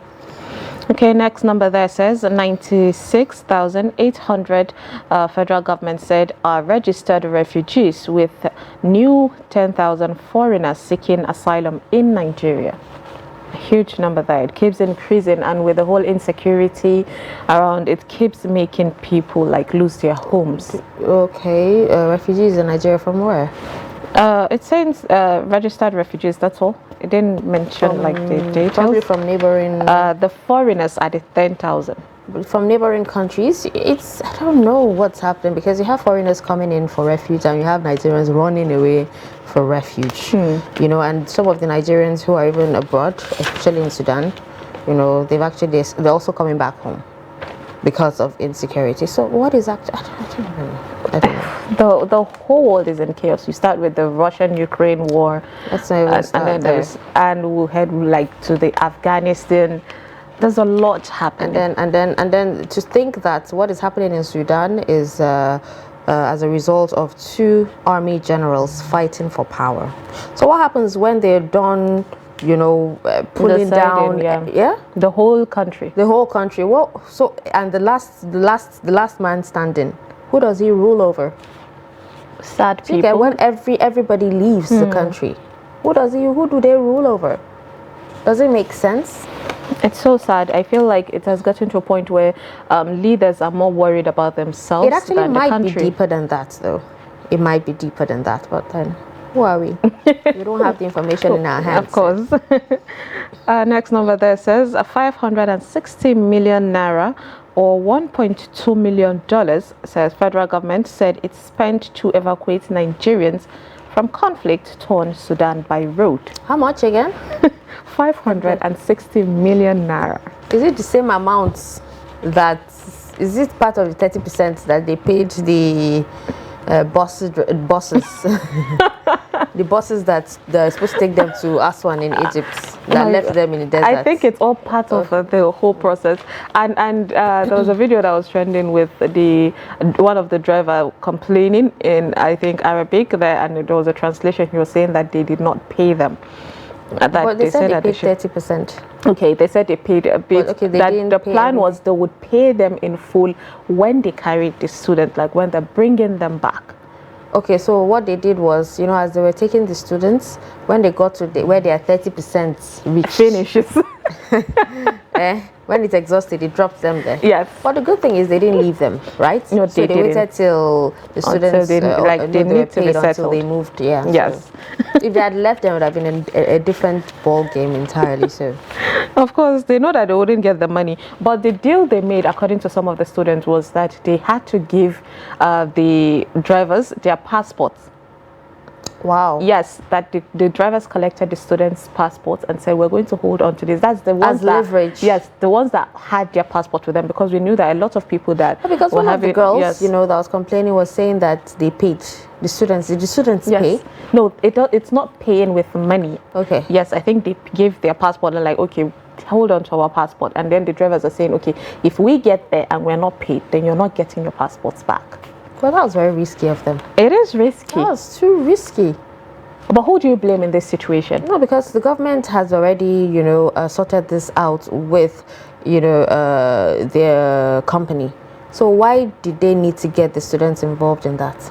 Okay, next number there says 96,800 federal government said are registered refugees with new 10,000 foreigners seeking asylum in Nigeria. A huge number there. It keeps increasing, and with the whole insecurity around, it keeps making people like lose their homes. Okay, refugees in Nigeria from where? It says registered refugees, that's all. It didn't mention like the details. Probably from neighboring... the foreigners are the 10,000. From neighboring countries. I don't know what's happening because you have foreigners coming in for refuge and you have Nigerians running away for refuge. And some of the Nigerians who are even abroad, especially in Sudan, they're also coming back home because of insecurity. So what is actually... I don't know. The whole world is in chaos. You start with the Russian-Ukraine war, and we'll head like to the Afghanistan. There's a lot happening. And then to think that what is happening in Sudan is as a result of two army generals fighting for power. So what happens when they're done? Pulling down, the whole country. The whole country. Well, so and the last man standing. Who does he rule over? Sad people. Okay, when everybody leaves the country, who do they rule over? Does it make sense? It's so sad. I feel like it has gotten to a point where leaders are more worried about themselves It actually than the might country. be deeper than that, though. It might be deeper than that, but then who are we? We don't have the information in our hands. Of course. Next number there says 560 million naira or $1.2 million, says federal government said it spent to evacuate Nigerians from conflict-torn Sudan by road. How much again? 560 million naira. Is it the same amount that... Is it part of the 30% that they paid the buses the buses that they're supposed to take them to Aswan in Egypt that left them in the desert? I think it's all part of the whole process. And there was a video that was trending with one of the driver complaining in, I think, Arabic there, and there was a translation. He was saying that they did not pay them. But they said they paid 30%. Okay, they said they paid a bit. But, okay, the plan was they would pay them in full when they carried the student, like when they're bringing them back. Okay, so what they did was, as they were taking the students, when they got to where they are 30% reached, finishes. When it's exhausted, it dropped them there. Yes. But the good thing is they didn't leave them, right? No, so they waited till the students they need to be settled. until they moved. Yeah. Yes. So if they had left them, it would have been a different ball game entirely. So. Of course, they know that they wouldn't get the money. But the deal they made, according to some of the students, was that they had to give the drivers their passports. Wow. Yes, that the drivers collected the students' passports and said, we're going to hold on to this. That's the ones as leverage. Yes, the ones that had their passport with them, because we knew that a lot of people that because one of the girls, that was complaining was saying that they paid the students. Did the students pay? No, it's not paying with money. Okay. Yes, I think they gave their passport and like, okay, hold on to our passport. And then the drivers are saying, okay, if we get there and we're not paid, then you're not getting your passports back. Well, that was very risky of them. It is risky. That was too risky. But who do you blame in this situation? No, because the government has already, sorted this out with, their company. So why did they need to get the students involved in that?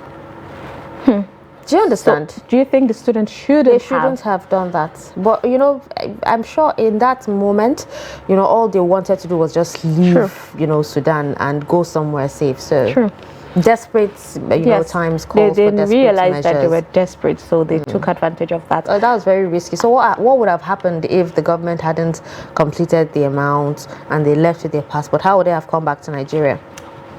Do you understand? So, do you think the students They shouldn't have done that. But you know, I'm sure in that moment, you know, all they wanted to do was just leave, you know, Sudan and go somewhere safe. So desperate, you know, times calls they for desperate realized measures. that they were desperate, so they took advantage of that. That was very risky. So what would have happened if the government hadn't completed the amount and they left with their passport? How would they have come back to Nigeria?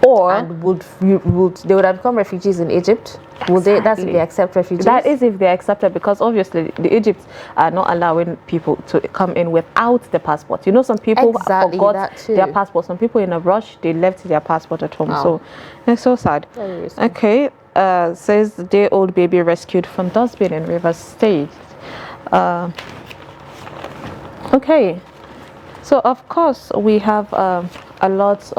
Or and would they would have become refugees in Egypt? Would they? That's if they accept refugees. That is if they accept it, because obviously the Egypt are not allowing people to come in without the passport. You know, some people forgot their passport. Some people in a rush, they left their passport at home. So it's so sad. Okay, says the day-old baby rescued from dustbin in Rivers State. Okay, so of course we have a lot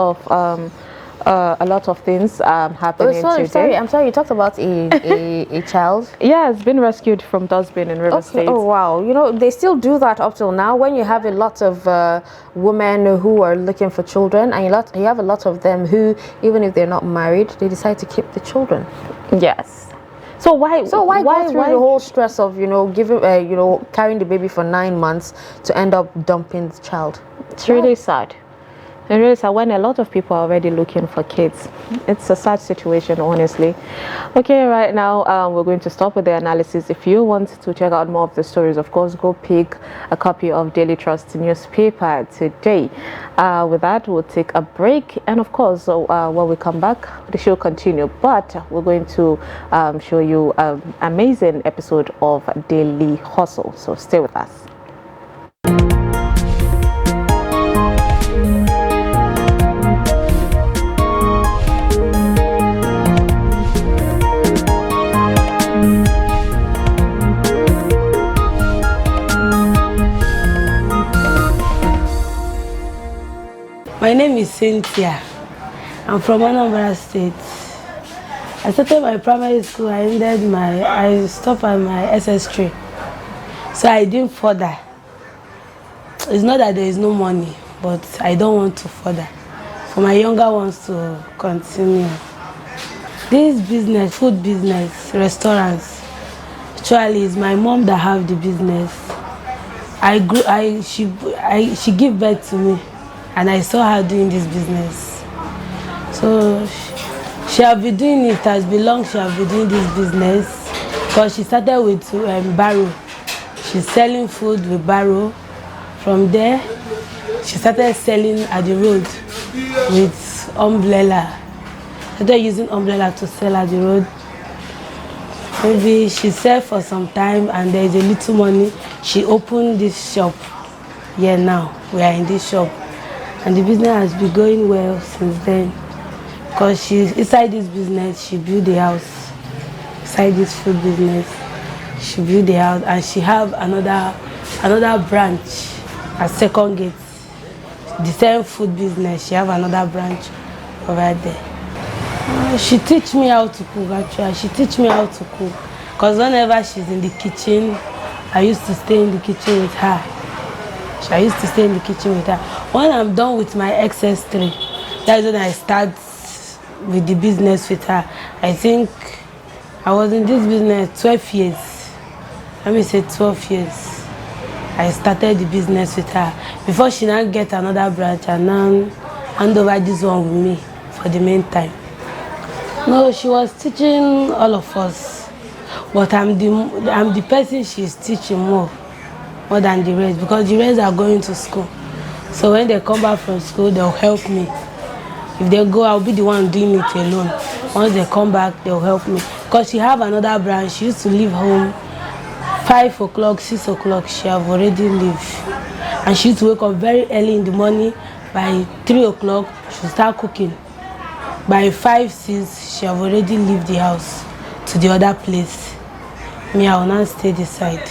of things happening today. I'm sorry. You talked about a child. Yeah, it's been rescued from dustbin in River State. Oh wow! You know, they still do that up till now. When you have a lot of women who are looking for children, and you have a lot of them who, even if they're not married, they decide to keep the children. Yes. So why go through the whole stress of, you know, giving you know, carrying the baby for 9 months to end up dumping the child? It's really sad. And really sad when a lot of people are already looking for kids. It's a sad situation, honestly. Okay, right now we're going to stop with the analysis. If you want to check out more of the stories, of course, go pick a copy of Daily Trust newspaper today. With that, we'll take a break, and of course, when we come back, the show continue. But we're going to show you an amazing episode of Daily Hustle. So stay with us. My name is Cynthia. I'm from Anambra State. I started my primary school. I stopped at my SS3. So I didn't further. It's not that there is no money, but I don't want to further. For my younger ones to continue. This business, food business, restaurants, actually it's my mom that have the business. She gave birth to me. And I saw her doing this business. So she have been doing it as long. She have been doing this business because she started with barrow. She's selling food with barrow. From there, she started selling at the road with umbrella. Started using umbrella to sell at the road. Maybe she sell for some time and there is a little money. She opened this shop. Yeah, now we are in this shop. And the business has been going well since then. Because she's inside this business, she built the house. Inside this food business, she built the house, and she have another branch at Second Gate. The same food business, she have another branch over there. She teach me how to cook actually. She teach me how to cook. Because whenever she's in the kitchen, I used to stay in the kitchen with her. I used to stay in the kitchen with her. When I'm done with my XS3, that's when I start with the business with her. I think I was in this business 12 years. Let me say 12 years. I started the business with her. Before she now get another branch and now hand over this one with me for the meantime. No, she was teaching all of us. But I'm the person she's teaching more than the rest, because the rest are going to school. So when they come back from school, they'll help me. If they go, I'll be the one doing it alone. Once they come back, they'll help me. Because she have another branch. She used to leave home 5 o'clock, 6 o'clock. She have already left. And she used to wake up very early in the morning. By 3 o'clock, she'll start cooking. By 5, 6, she have already left the house to the other place. Me, I will not stay this side.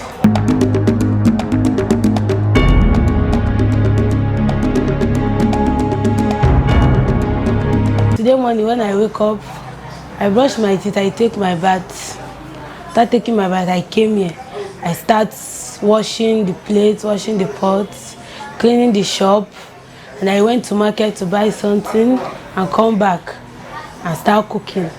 Today morning when I wake up, I brush my teeth, I take my bath. After taking my bath, I came here. I start washing the plates, washing the pots, cleaning the shop. And I went to market to buy something and come back and start cooking.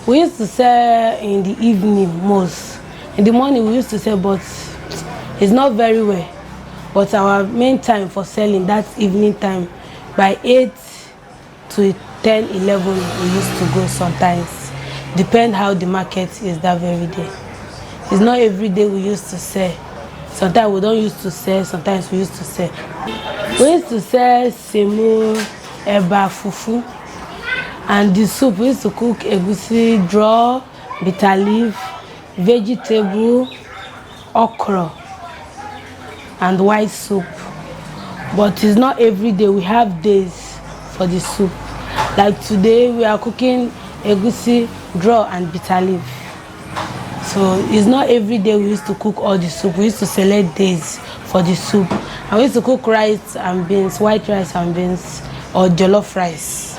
We used to sell in the evening most. In the morning we used to sell, but it's not very well. But our main time for selling, that's evening time. By 8 to 10, 11, we used to go sometimes. Depend how the market is that very day. It's not every day we used to sell. Sometimes we don't used to sell, sometimes we used to sell. We used to sell semo, eba, fufu. And the soup, we used to cook egusi, draw, bitter leaf, vegetable, okra, and white soup. But it's not every day. We have days for the soup. Like today, we are cooking egusi, draw, and bitter leaf. So it's not every day we used to cook all the soup. We used to select days for the soup. And we used to cook rice and beans, white rice and beans, or jollof rice.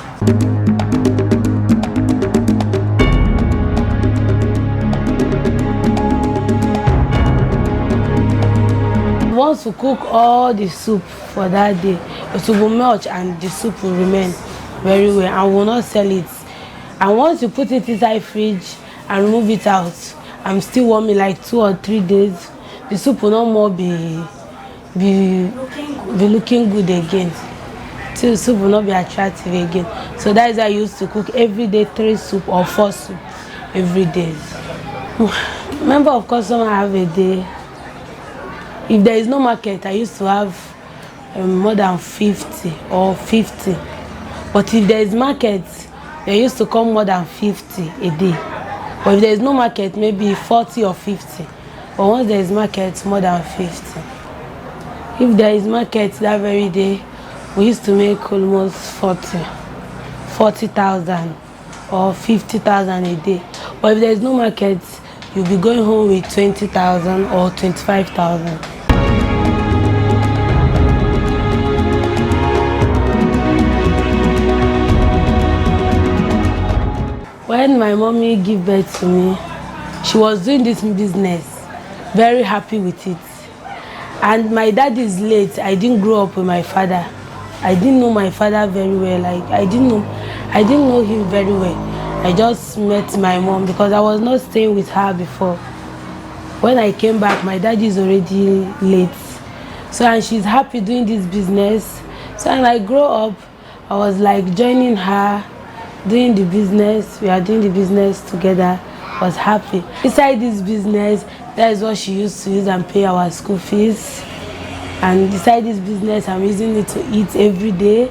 Once we cook all the soup for that day, it will melt and the soup will remain very well and will not sell it. And once you put it inside fridge and remove it out, I'm still warming like 2 or 3 days, the soup will not more be looking good again. So the soup will not be attractive again. So that is why I used to cook every day 3 soup or 4 soup every day. Member of customer have a day. If there is no market, I used to have more than 50 or 50. But if there is market, there used to come more than 50 a day. But if there is no market, maybe 40 or 50. But once there is market, more than 50. If there is market that very day, we used to make almost 40,000 or 50,000 a day. But if there is no market, you'll be going home with 20,000 or 25,000. When my mommy gave birth to me, she was doing this business, very happy with it. And my dad is late. I didn't grow up with my father. I didn't know my father very well. Like I didn't know him very well. I just met my mom because I was not staying with her before. When I came back, my dad is already late. So and she's happy doing this business. So when I grow up, I was like joining her, doing the business. We are doing the business together. I was happy. Inside this business, that is what she used to use and pay our school fees. And inside this business, I'm using it to eat every day.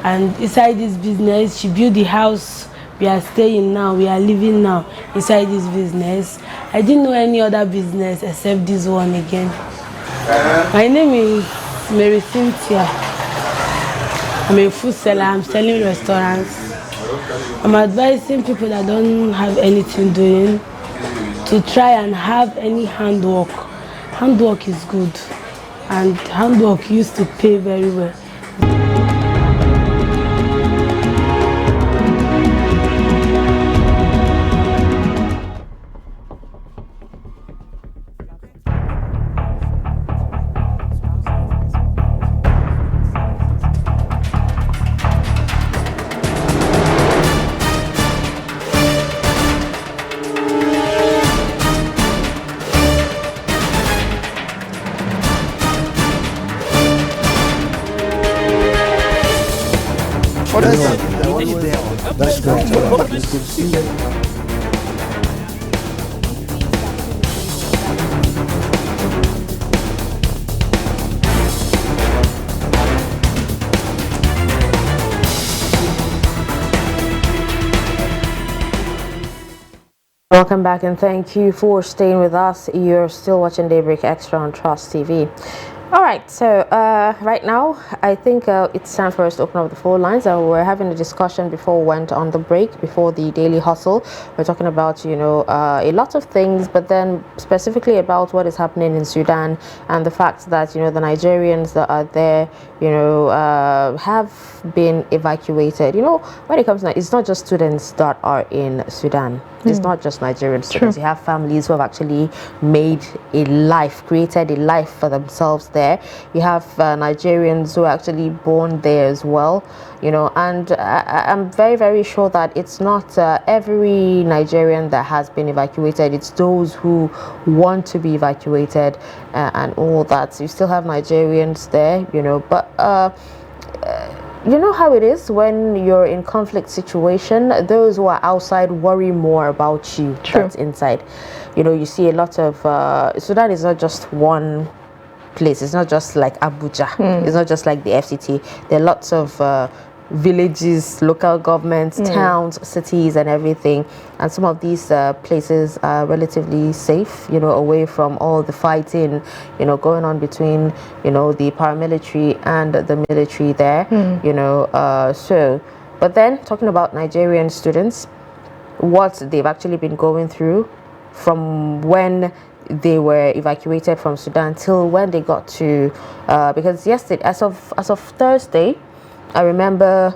And inside this business, she built the house we are staying now, we are living now inside this business. I didn't know any other business except this one again. My name is Mary Cynthia. I'm a food seller. I'm selling restaurants. I'm advising people that don't have anything doing to try and have any handwork. Handwork is good, and handwork used to pay very well. That's great. Welcome back and thank you for staying with us. You're still watching Daybreak Extra on Trust TV. All right, so right now I think it's time for us to open up the phone lines. We're having a discussion before we went on the break, before the daily hustle. We're talking about, you know, a lot of things, but then specifically about what is happening in Sudan and the fact that, you know, the Nigerians that are there, you know, have been evacuated. You know, when it comes to, it's not just students that are in Sudan. It's not just Nigerian students. You have families who have actually made a life, created a life for themselves there. there. You have Nigerians who are actually born there as well, you know, and I'm very, very sure that it's not every Nigerian that has been evacuated. It's those who want to be evacuated and all that. So you still have Nigerians there, you know, but you know how it is when you're in conflict situation, those who are outside worry more about you. True. That's inside. You know, you see a lot of Sudan is not just one place. It's not just like Abuja. It's not just like the FCT. There are lots of villages, local governments, towns, cities, and everything. And some of these places are relatively safe, you know, away from all the fighting, you know, going on between, you know, the paramilitary and the military there, you know. But then talking about Nigerian students, what they've actually been going through from when they were evacuated from Sudan till when they got to, because yesterday, as of Thursday, I remember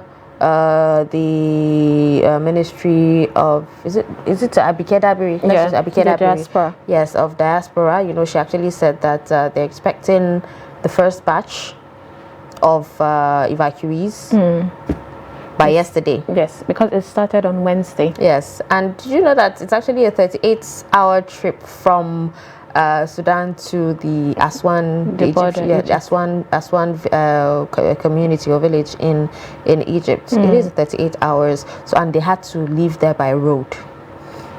the Ministry of, is it Abike Dabiri? Yeah, Abike Dabiri. diaspora. Yes, of diaspora. You know, she actually said that they're expecting the first batch of evacuees by yesterday. Yes, because it started on Wednesday. Yes, and did you know that it's actually a 38-hour trip from Sudan to the Aswan, Aswan community or village in Egypt. It is 38 hours. So, and they had to leave there by road.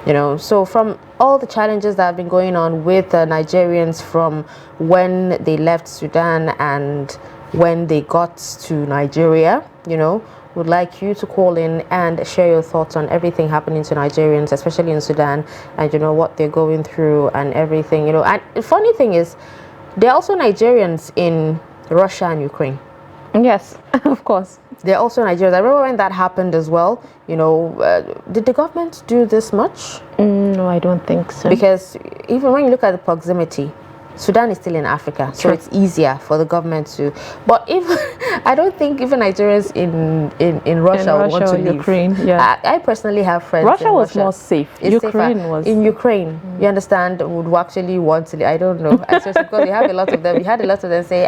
You know, so from all the challenges that have been going on with Nigerians from when they left Sudan and when they got to Nigeria, you know, would like you to call in and share your thoughts on everything happening to Nigerians, especially in Sudan, and you know what they're going through and everything, you know. And the funny thing is, there are also Nigerians in Russia and Ukraine. Yes, of course. They're also Nigerians. I remember when that happened as well, you know, did the government do this much? No, I don't think so. Because even when you look at the proximity, Sudan is still in Africa, so it's easier for the government to. But if I don't think even Nigerians in Russia would want to leave. Ukraine, yeah. I personally have friends. Russia in was Russia. more safe. It's Ukraine safer. was In Ukraine, you understand, would actually want to leave. I don't know, especially because we have a lot of them. We had a lot of them say,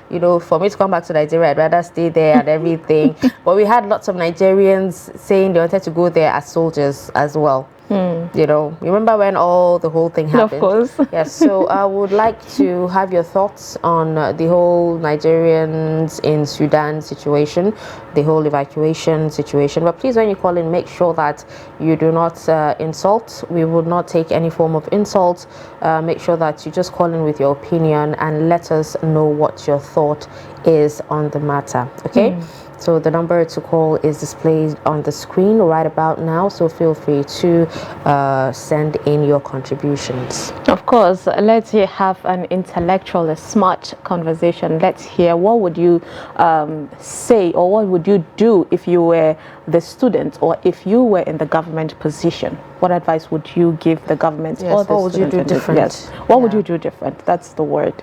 you know, for me to come back to Nigeria, I'd rather stay there and everything. But we had lots of Nigerians saying they wanted to go there as soldiers as well. You know, remember when the whole thing happened? Of course. Yes, so I would like to have your thoughts on the whole Nigerians in Sudan situation, the whole evacuation situation. But please, when you call in, make sure that you do not insult. We would not take any form of insult. Make sure that you just call in with your opinion and let us know what your thought is on the matter. Okay? So the number to call is displayed on the screen right about now. So feel free to send in your contributions. Of course, let's have an intellectual, a smart conversation. Let's hear, what would you say, or what would you do if you were the student, or if you were in the government position? What advice would you give the government? Yes, or the what would you do different? Yes. What would you do different? That's the word.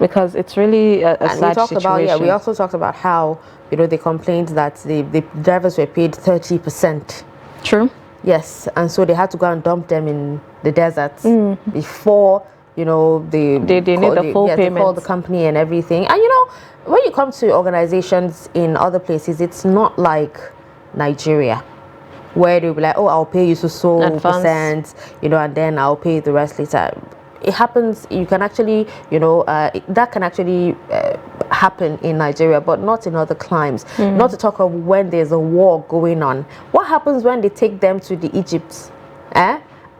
Because it's really a sad situation. We also talked about how, you know, they complained that the drivers were paid 30%. True. Yes, and so they had to go and dump them in the desert before, you know, they need the full payment. They call the company and everything. And you know, when you come to organizations in other places, it's not like Nigeria, where they'll be like, oh, I'll pay you so percent, you know, and then I'll pay the rest later. It happens, you can actually, you know, that can actually happen in Nigeria, but not in other climes. Not to talk of when there's a war going on. What happens when they take them to the Egypt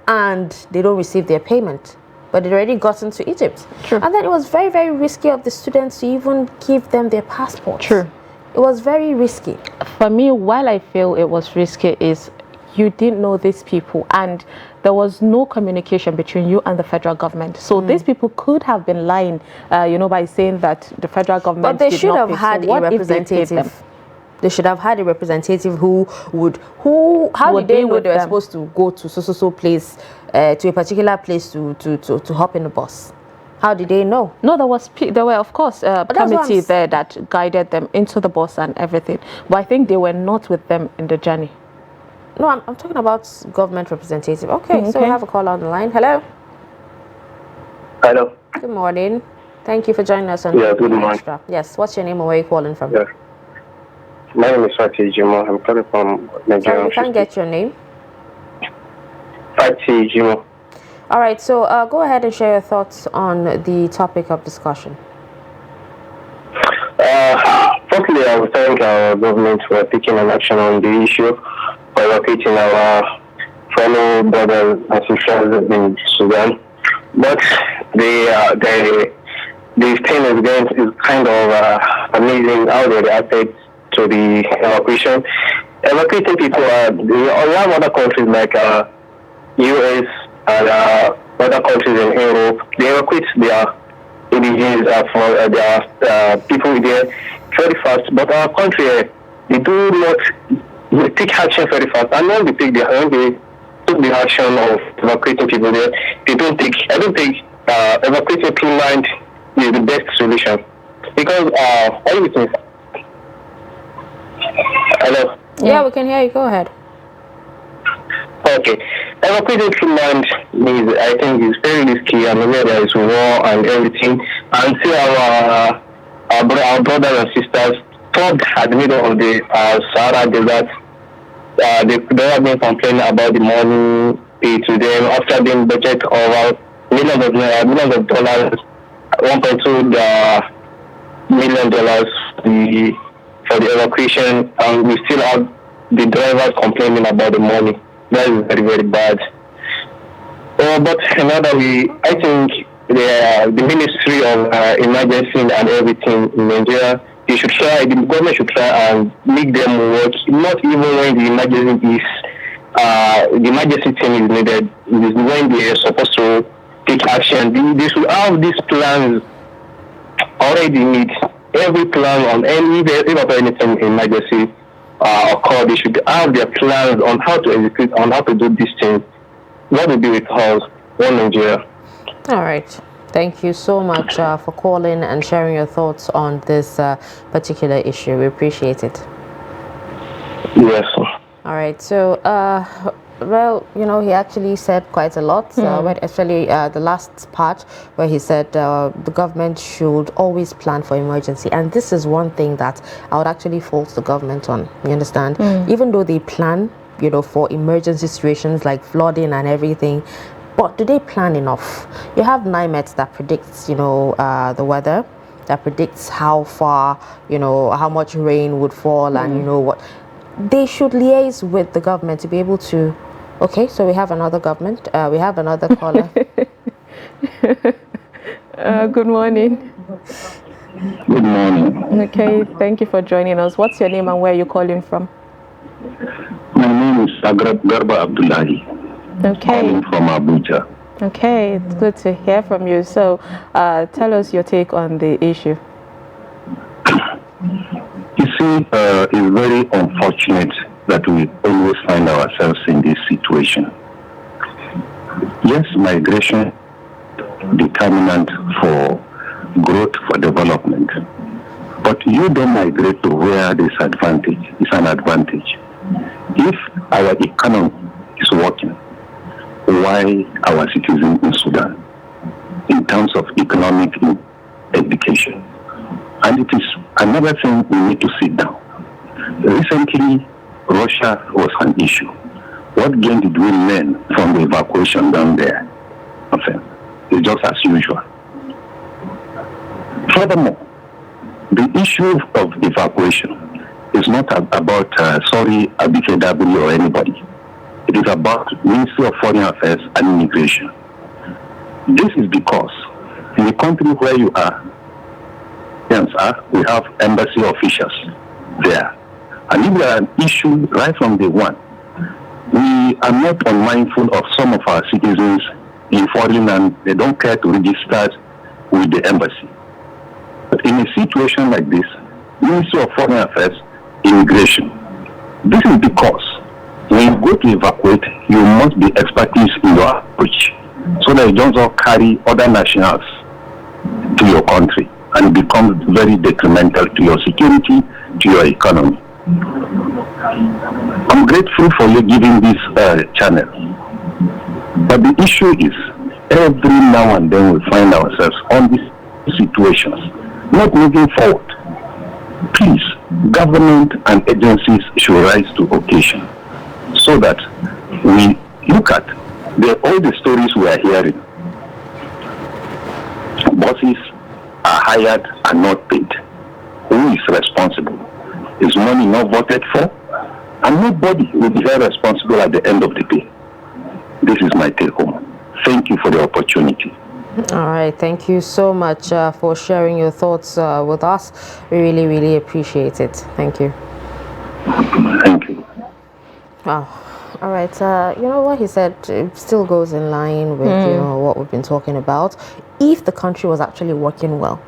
and they don't receive their payment? But they'd already gotten to Egypt. True. And then it was very, very risky of the students to even give them their passports. True. It was very risky. For me, while I feel it was risky, is you didn't know these people, and there was no communication between you and the federal government. So these people could have been lying, you know, by saying that the federal government. But they should have had a representative. They should have had a representative how did they know they were supposed to go to so place, to a particular place to hop in the bus? How did they know? No, there were of course committee there that guided them into the bus and everything. But I think they were not with them in the journey. No, I'm talking about government representative. Okay, so we have a call on the line. Hello. Hello. Good morning. Thank you for joining us on good morning. Extra. Yes, what's your name and where are you calling from? Yeah. My name is Fatih Jimo. I'm calling from Nigeria. Sorry, we can't get your name. Fatih Jimo. All right, so go ahead and share your thoughts on the topic of discussion. Firstly, I would thank our government for taking an action on the issue for relocating our fellow brothers and sisters in Sudan. But the thing is kind of amazing how they reacted to the evacuation. Evacuating people, we have other countries like US and other countries in Europe. They evacuate their indigenous for their people there very fast. But our country, they do not take action very fast. And when they took the action of evacuating people there, I don't think evacuating through land is the best solution. Because what do you think? Hello? Yeah, we can hear you. Go ahead. Okay. Evacuating through land I think is very risky, and where there is war and everything. Until our brothers and sisters fought at the middle of the Sahara Desert, they have been complaining about the money paid to them after being budget over millions of dollars, $1.2 million for the evacuation, and we still have the drivers complaining about the money. That is very, very bad. But another way, I think the Ministry of Emergency and everything in Nigeria, the government should try and make them work, not even when the emergency team is needed. It is when they are supposed to take action. They should have these plans already made. Every plan on anything emergency occur, they should have their plans on how to execute, on how to do these things. What will be with us, one Nigeria. All right. Thank you so much for calling and sharing your thoughts on this particular issue. We appreciate it. Yes. All right. So, well, he actually said quite a lot, but especially the last part where he said the government should always plan for emergency. And this is one thing that I would actually fault the government on. You understand? Even though they plan, for emergency situations like flooding and everything, but do they plan enough? You have NIMET that predicts, the weather, that predicts how far, how much rain would fall and, what. They should liaise with the government to be able to. Okay, so we have another government. We have another caller. Good morning. Good morning. Okay, thank you for joining us. What's your name and where are you calling from? My name is Garba Abdullahi. Okay. Calling from Abuja. Okay, it's good to hear from you. So, tell us your take on the issue. You see, it's very unfortunate that we always find ourselves in this situation. Yes, migration determinant for growth, for development. But you don't migrate to where there's advantage. It's an advantage. If our economy is working, why our citizens in Sudan, in terms of economic education? And it is another thing we need to sit down. Recently, Russia was an issue. What gain did we learn from the evacuation down there? Nothing. It's just as usual. Furthermore, the issue of evacuation is not about, BKW or anybody. It is about Ministry of Foreign Affairs and Immigration. This is because in the country where you are, we have embassy officials there. And if there are an issue right from day one, we are not unmindful of some of our citizens in foreign land. They don't care to register with the embassy. But in a situation like this, Ministry of Foreign Affairs, Immigration, this is because when you go to evacuate, you must be expertise in your approach so that you don't carry other nationals to your country and it becomes very detrimental to your security, to your economy. I'm grateful for you giving this channel. But the issue is, every now and then we find ourselves on this situations, not moving forward. Please, government and agencies should rise to occasion so that we look at all the stories we are hearing. Bosses are hired and not paid. Who is responsible? Is money not voted for? And nobody will be held responsible at the end of the day. This is my take home. Thank you for the opportunity. All right, thank you so much for sharing your thoughts with us. We really, really appreciate it. Thank you. Thank you. Wow. All right, you know what he said, it still goes in line with you know what we've been talking about. If the country was actually working well,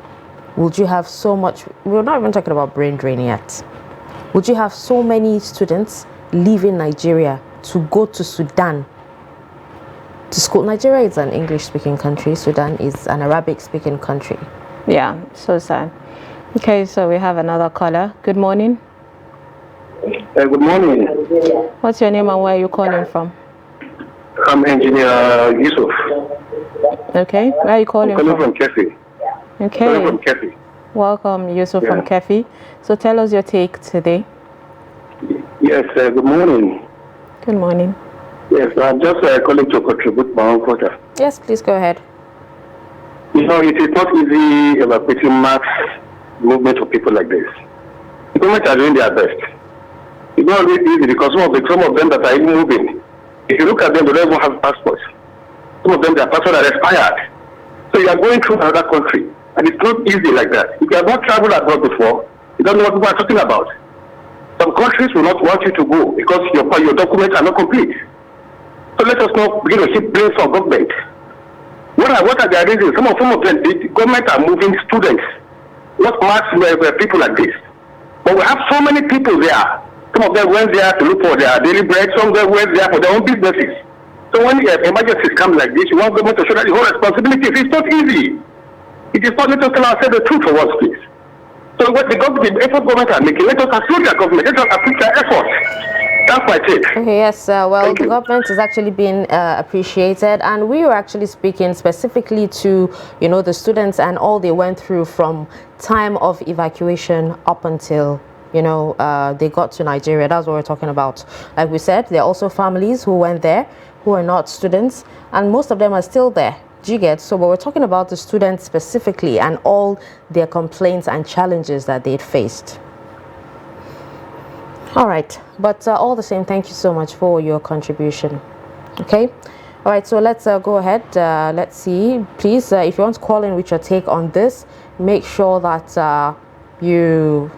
would you have so much, we're not even talking about brain drain yet, would you have so many students leaving Nigeria to go to Sudan to school? Nigeria is an English-speaking country. Sudan is an Arabic-speaking country. Yeah, so sad. Okay, so we have another caller. Good morning. Good morning. What's your name and where are you calling from? I'm Engineer Yusuf. Okay, where are you calling from? From Kefi. Okay. From Kefi. Welcome, Yusuf from Kefi. So tell us your take today. Yes, good morning. Good morning. Yes, I'm just calling to contribute my own quota. Yes, please go ahead. You know, it is not easy evacuating mass movement of people like this. The government are doing their best. It's not really easy because some of them that are even moving, if you look at them, they don't even have passports. Some of them, their passports are expired. So you are going through another country, and it's not easy like that. If you have not traveled abroad before, you don't know what people are talking about. Some countries will not want you to go because your documents are not complete. So let us not begin to hit blame for government. What are their reasons? Some of them, the government are moving students, not mass people like this. But we have so many people there. Some of them went there to look for their daily bread. Some of them went there for their own businesses. So when emergencies come like this, you want government to show that the whole responsibility. It's not easy. It is not. Let us tell ourselves the truth for once, please. So what the effort government are making, let us approve their government. Let us approve their effort. That's my take. Okay, yes, well, the government is actually being appreciated, and we were actually speaking specifically to, you know, the students and all they went through from time of evacuation up until, you know, they got to Nigeria. That's what we're talking about. Like we said, there are also families who went there who are not students, and most of them are still there. Do you get? So, but we're talking about the students specifically and all their complaints and challenges that they'd faced. All right, but all the same, thank you so much for your contribution. Okay, all right, so let's go ahead. Let's see, please, if you want to call in with your take on this, make sure that you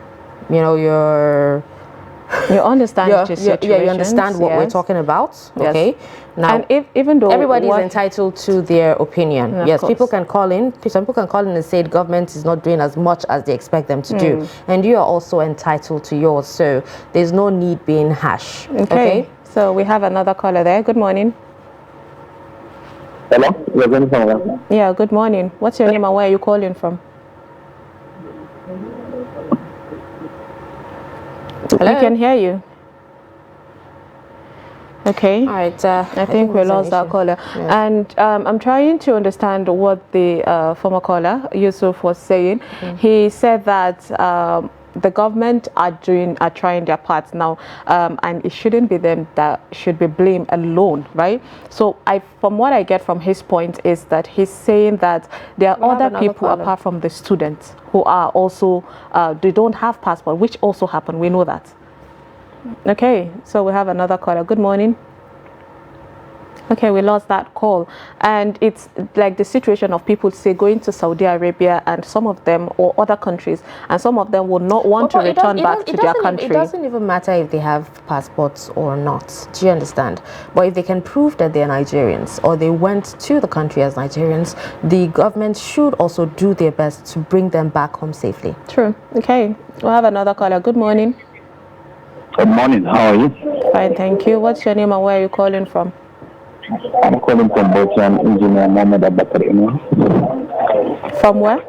understand the situation. You understand what we're talking about. Okay. Now, and even though everybody is entitled to their opinion, yes, people can call in. Some people can call in and say the government is not doing as much as they expect them to do, and you are also entitled to yours. So there's no need being harsh. Okay. So we have another caller there. Good morning. Hello. Yeah. Good morning. What's your name and where are you calling from? Hello? We can hear you. Okay. All right. I think we lost our caller. Yeah. And I'm trying to understand what the former caller, Yusuf, was saying. He said that the government are trying their part now, and it shouldn't be them that should be blamed alone, right? So from what I get from his point is that he's saying that there are other people apart from the students who are also they don't have passport, which also happened. We know that. Okay, so we have another caller. Good morning. Okay, we lost that call, and it's like the situation of people say going to Saudi Arabia and some of them or other countries, and some of them will not want to return back to their country. It doesn't even matter if they have passports or not. Do you understand? But if they can prove that they're Nigerians or they went to the country as Nigerians, the government should also do their best to bring them back home safely. True. Okay, we'll have another caller. Good morning. Good morning. How are you? Fine, thank you. What's your name and where are you calling from? I'm calling from Bauchi. I'm Engineer Mohammed Abakar. From where?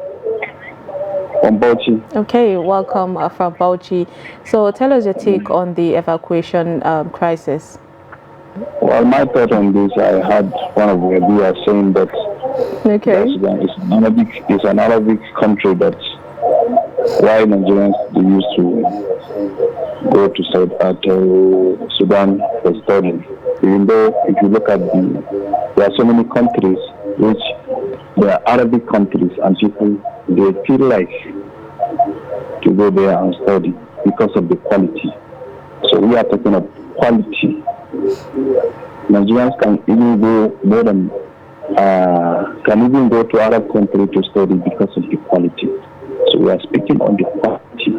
From Bauchi. Okay, welcome from Bauchi. So tell us your take on the evacuation crisis. Well, my thought on this, I had one of the reviewers saying that Sudan is an Arabic country, that why Nigerians they used to go to Sudan for studying. Even though if you look at there are so many countries which they are Arabic countries, and people they feel like to go there and study because of the quality. So we are talking of quality. Nigerians can even go more than can even go to Arab country to study because of the quality. So we are speaking on the quality,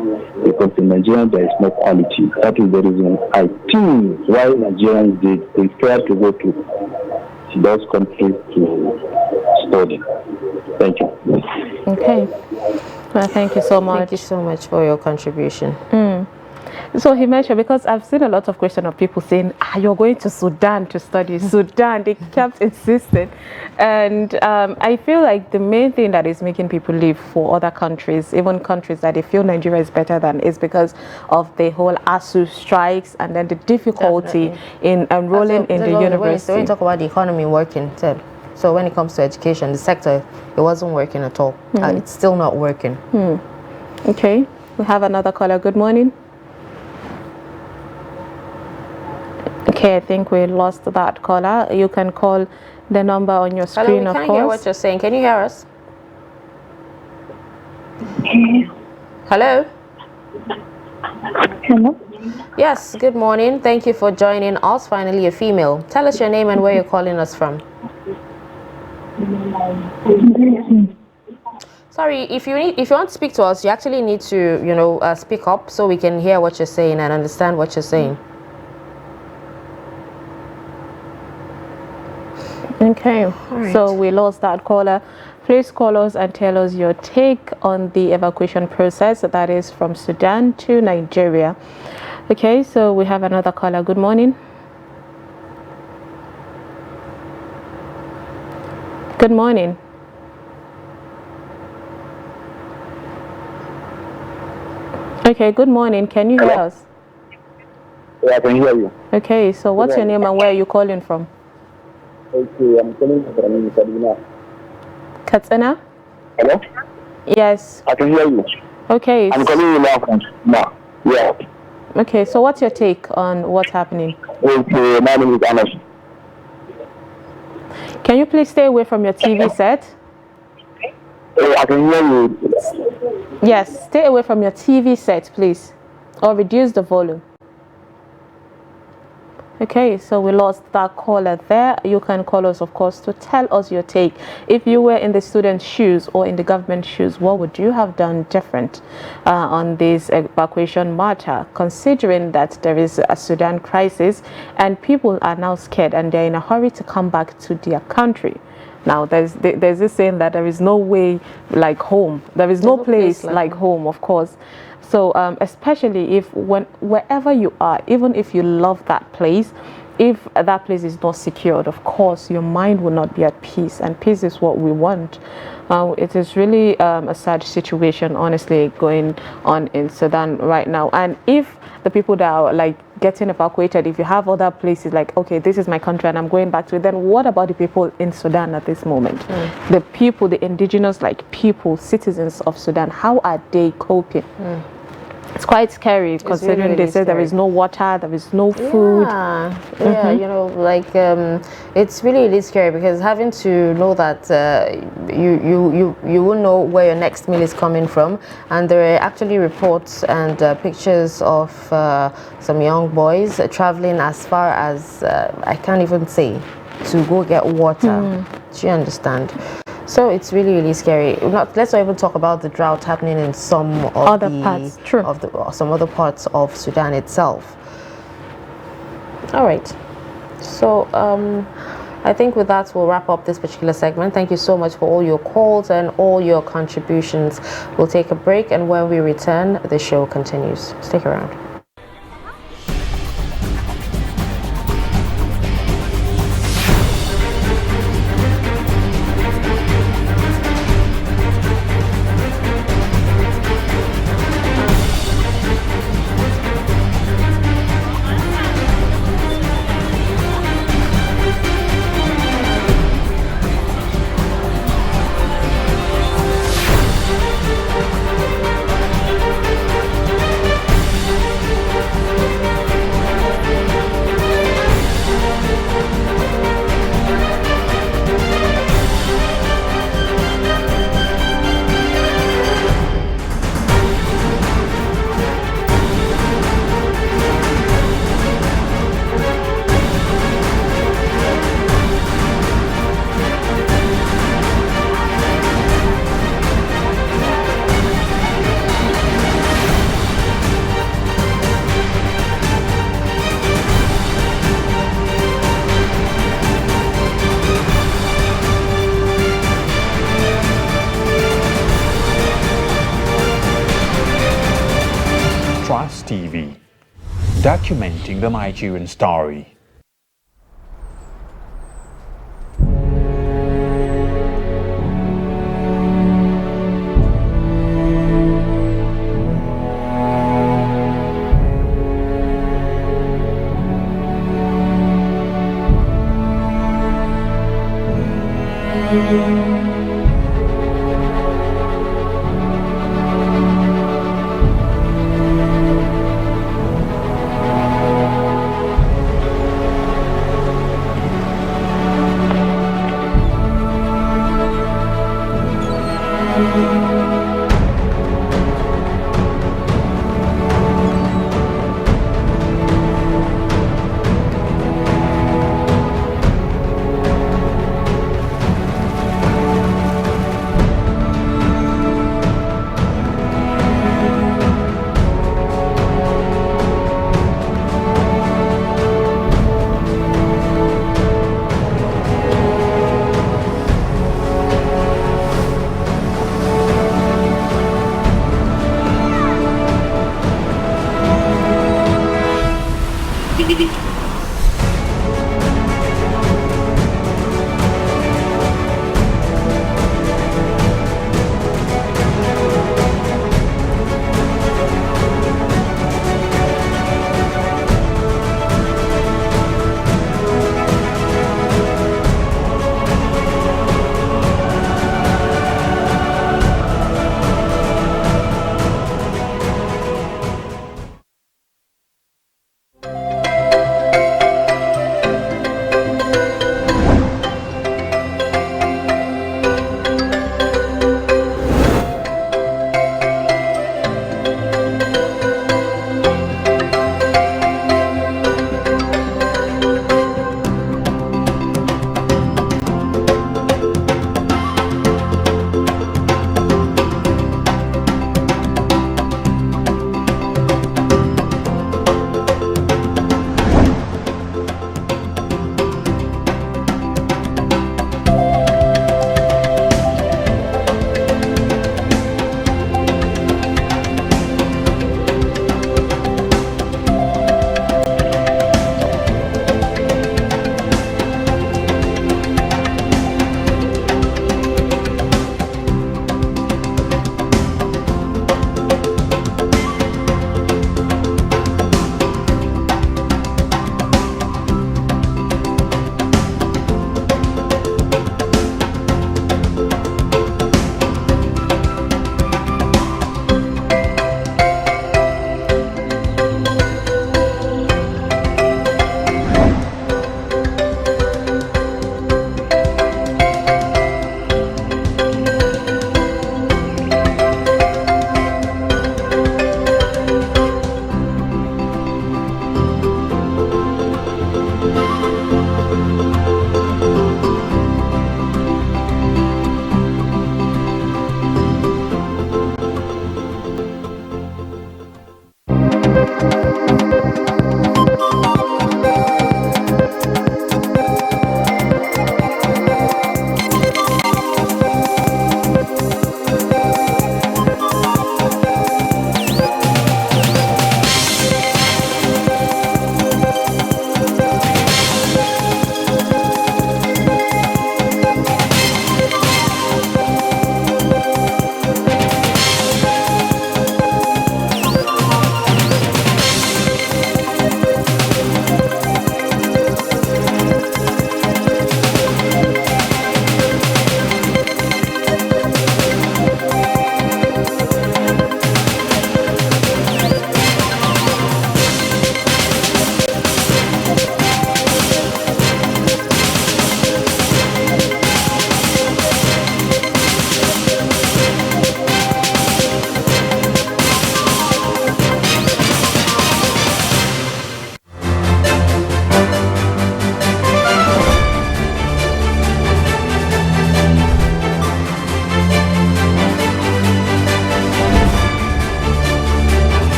because in Nigeria there is no quality. That is the reason I think why Nigerians they prefer to go to those countries to study. Thank you. Okay. Well, thank you so much. Thank you so much for your contribution. So he mentioned, because I've seen a lot of questions of people saying, you're going to Sudan to study. Sudan, they kept insisting. And I feel like the main thing that is making people leave for other countries, even countries that they feel Nigeria is better than, is because of the whole ASU strikes and then the difficulty in enrolling in the university. When you talk about the economy working, so when it comes to education, the sector, it wasn't working at all. It's still not working. Okay, we have another caller. Good morning. Okay, I think we lost that caller. You can call the number on your screen, of course. Hello, we can't hear what you're saying. Can you hear us? Hello? Hello? Yes, good morning. Thank you for joining us. Finally, a female. Tell us your name and where you're calling us from. Sorry, if you want to speak to us, you actually need to, speak up so we can hear what you're saying and understand what you're saying. Okay, so we lost that caller. Please call us and tell us your take on the evacuation process that is from Sudan to Nigeria. Okay, so we have another caller. Good morning. Good morning. Okay, good morning. Can you hear us? Yeah, I can hear you. Okay, so what's your name and where are you calling from? Okay, I'm calling from Kaduna. Katsina? Hello? Yes. I can hear you. Okay. I'm calling you now from Kaduna. Yeah. Okay, so what's your take on what's happening? Okay, my name is Anas. Can you please stay away from your TV set? I can hear you. Yes, stay away from your TV set, please. Or reduce the volume. Okay, so we lost that caller there. You can call us, of course, to tell us your take. If you were in the student's shoes or in the government shoes, what would you have done different on this evacuation matter, considering that there is a Sudan crisis and people are now scared and they're in a hurry to come back to their country? Now, there's this saying that there is no way like home. There is no place like home, of course. So especially if wherever you are, even if you love that place, if that place is not secured, of course, your mind will not be at peace. And peace is what we want. It is really a sad situation, honestly, going on in Sudan right now. And if the people that are like getting evacuated, if you have other places like, okay, this is my country and I'm going back to it, then what about the people in Sudan at this moment? The people, the indigenous people, citizens of Sudan, how are they coping? It's quite scary, considering really they say there is no water, there is no food. It's really scary, because having to know that you won't know where your next meal is coming from. And there are actually reports and pictures of some young boys traveling as far as I can't even say, to go get water. Do you understand? So it's really scary. Let's not even talk about the drought happening in some of some other parts of Sudan itself. All right. So I think with that we'll wrap up this particular segment. Thank you so much for all your calls and all your contributions. We'll take a break, and when we return, the show continues. Stick around. TV, documenting the Nigerian story.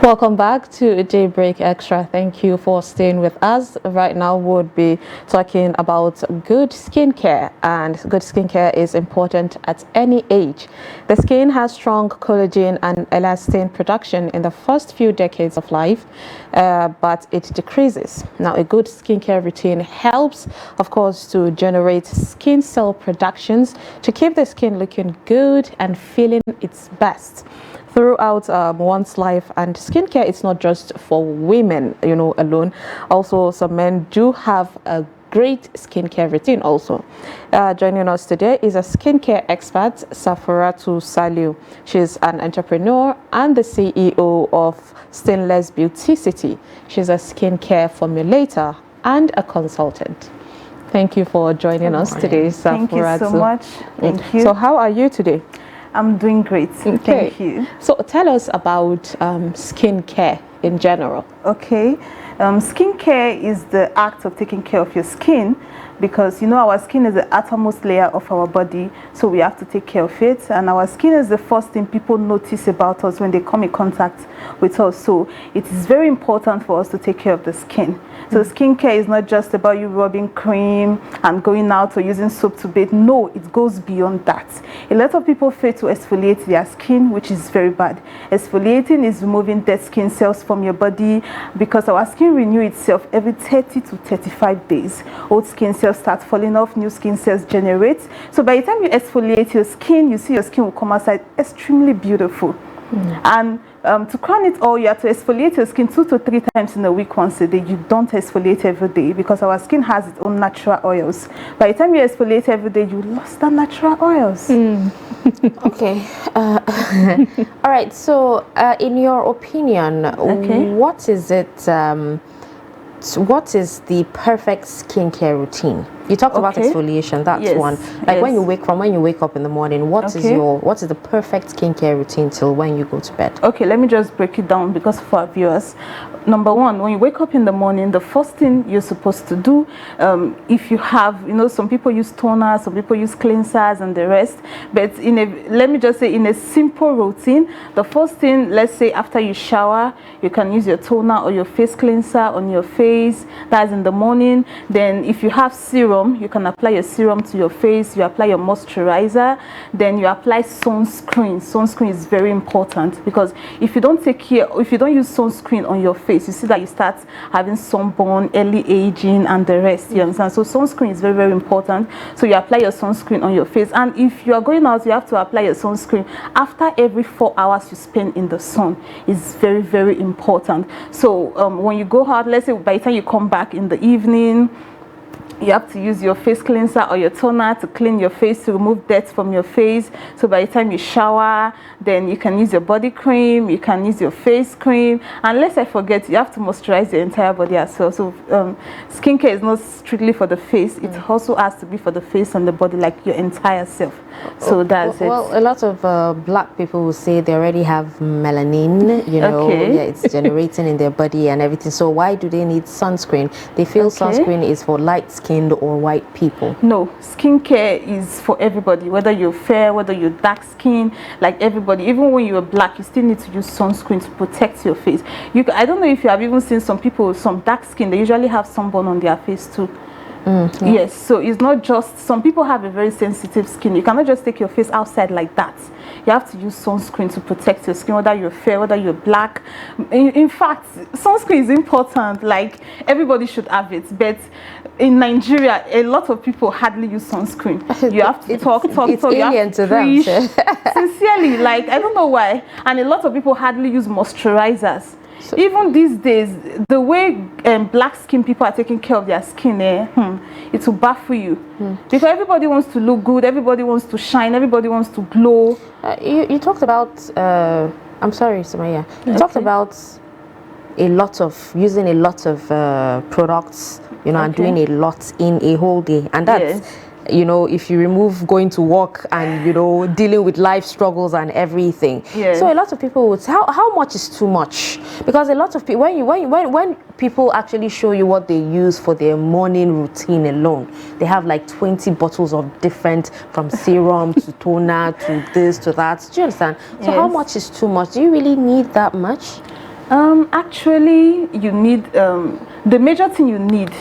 Welcome back to Daybreak Extra. Thank you for staying with us. Right now we'll be talking about good skincare, and good skincare is important at any age. The skin has strong collagen and elastin production in the first few decades of life, but it decreases. Now, a good skincare routine helps, of course, to generate skin cell productions to keep the skin looking good and feeling its best throughout one's life. And skincare is not just for women, alone. Also, some men do have a great skincare routine also. Joining us today is a skincare expert, Safaratu Saliu. She's an entrepreneur and the CEO of Stainless Beauticity. She's a skincare formulator and a consultant. Thank you for joining us today, Safaratu. Thank you so much. Thank you. So how are you today? I'm doing great. Okay. Thank you. So tell us about skincare in general. Okay. Skincare is the act of taking care of your skin, because our skin is the outermost layer of our body, so we have to take care of it, and our skin is the first thing people notice about us when they come in contact with us. So it is very important for us to take care of the skin. So skincare is not just about you rubbing cream and going out or using soap to bathe. No, it goes beyond that. A lot of people fail to exfoliate their skin, which is very bad. Exfoliating is removing dead skin cells from your body, because our skin renews itself every 30 to 35 days. Old skin cells start falling off, new skin cells generate. So by the time you exfoliate your skin, you see your skin will come outside extremely beautiful. And to crown it all, you have to exfoliate your skin 2 to 3 times in a week, once a day. You don't exfoliate every day, because our skin has its own natural oils. By the time you exfoliate every day, you lost the natural oils. Okay. All right. So, in your opinion, what is it? What is the perfect skincare routine? You talked about exfoliation. That's one. Like when you wake up in the morning, what is the perfect skincare routine till when you go to bed? Okay, let me just break it down, because for our viewers, number one, when you wake up in the morning, the first thing you're supposed to do, if you have, some people use toners, some people use cleansers and the rest, but let me just say, in a simple routine, the first thing, let's say after you shower, you can use your toner or your face cleanser on your face. That's in the morning. Then if you have serum, you can apply your serum to your face. You apply your moisturizer, then you apply sunscreen. Sunscreen is very important, because if you don't use sunscreen on your face, you see that you start having sunburn, early aging and the rest. You understand? So sunscreen is very, very important. So you apply your sunscreen on your face, and if you are going out, you have to apply your sunscreen after every 4 hours you spend in the sun. It's very, very important. So when you go out, let's say by the time you come back in the evening, you have to use your face cleanser or your toner to clean your face, to remove dirt from your face. So by the time you shower, then you can use your body cream, you can use your face cream. And lest I forget, you have to moisturize your entire body as well. So skincare is not strictly for the face. It also has to be for the face and the body, like your entire self. So that's it. Well, a lot of black people will say they already have melanin, it's generating in their body and everything. So why do they need sunscreen? They feel sunscreen is for light skinned or white people. No, skincare is for everybody, whether you're fair, whether you're dark skinned, like everybody. Even when you're black, you still need to use sunscreen to protect your face. I don't know if you have even seen some people, some dark skin, they usually have sunburn on their face too. Yes, so it's not just, some people have a very sensitive skin. You cannot just take your face outside like that. You have to use sunscreen to protect your skin, whether you're fair, whether you're black. In fact, sunscreen is important, like everybody should have it, but in Nigeria, a lot of people hardly use sunscreen. You have to talk, you have to preach. Sincerely, like, I don't know why. And a lot of people hardly use moisturizers. So even these days, the way black skin people are taking care of their skin, it will baffle you. Because everybody wants to look good, everybody wants to shine, everybody wants to glow. You talked about, I'm sorry, Samaya, you talked about using a lot of products, and doing a lot in a whole day. And that's, if you remove going to work and, dealing with life struggles and everything. So a lot of people would say, how much is too much? Because a lot of people, when people actually show you what they use for their morning routine alone, they have like 20 bottles of different, from serum to toner to this to that. Do you understand? So how much is too much? Do you really need that much? Actually, you need the major thing you need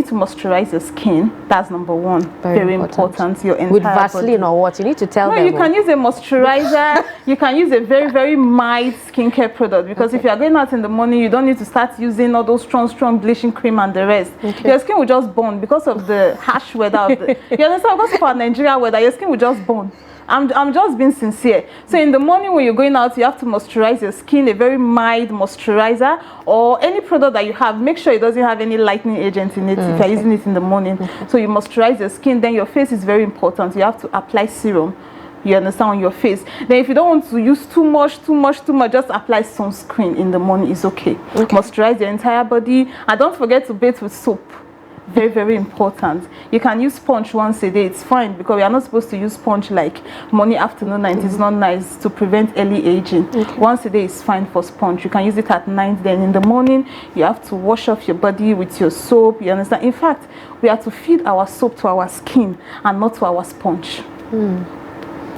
to moisturize your skin. That's number one. Very important. Your entire with Vaseline body. Or what? You need to tell them. No, you can use a moisturizer. You can use a very, very mild skincare product, because if you are going out in the morning, you don't need to start using all those strong bleaching cream and the rest. Your skin will just burn because of the harsh weather of the, you understand? Because of our Nigeria weather, your skin will just burn. I'm just being sincere. So in the morning when you're going out, you have to moisturize your skin, a very mild moisturizer, or any product that you have. Make sure it doesn't have any lightening agent in it if you're using it in the morning. So you moisturize your skin. Then your face is very important. You have to apply serum. You understand, on your face. Then if you don't want to use too much, just apply sunscreen in the morning. It's okay. Moisturize your entire body, and don't forget to bathe with soap. Very, very important. You can use sponge once a day. It's fine, because we are not supposed to use sponge like morning, afternoon, night. It's not nice to prevent early aging. Once a day is fine for sponge. You can use it at night. Then in the morning, you have to wash off your body with your soap. You understand? In fact, we have to feed our soap to our skin and not to our sponge.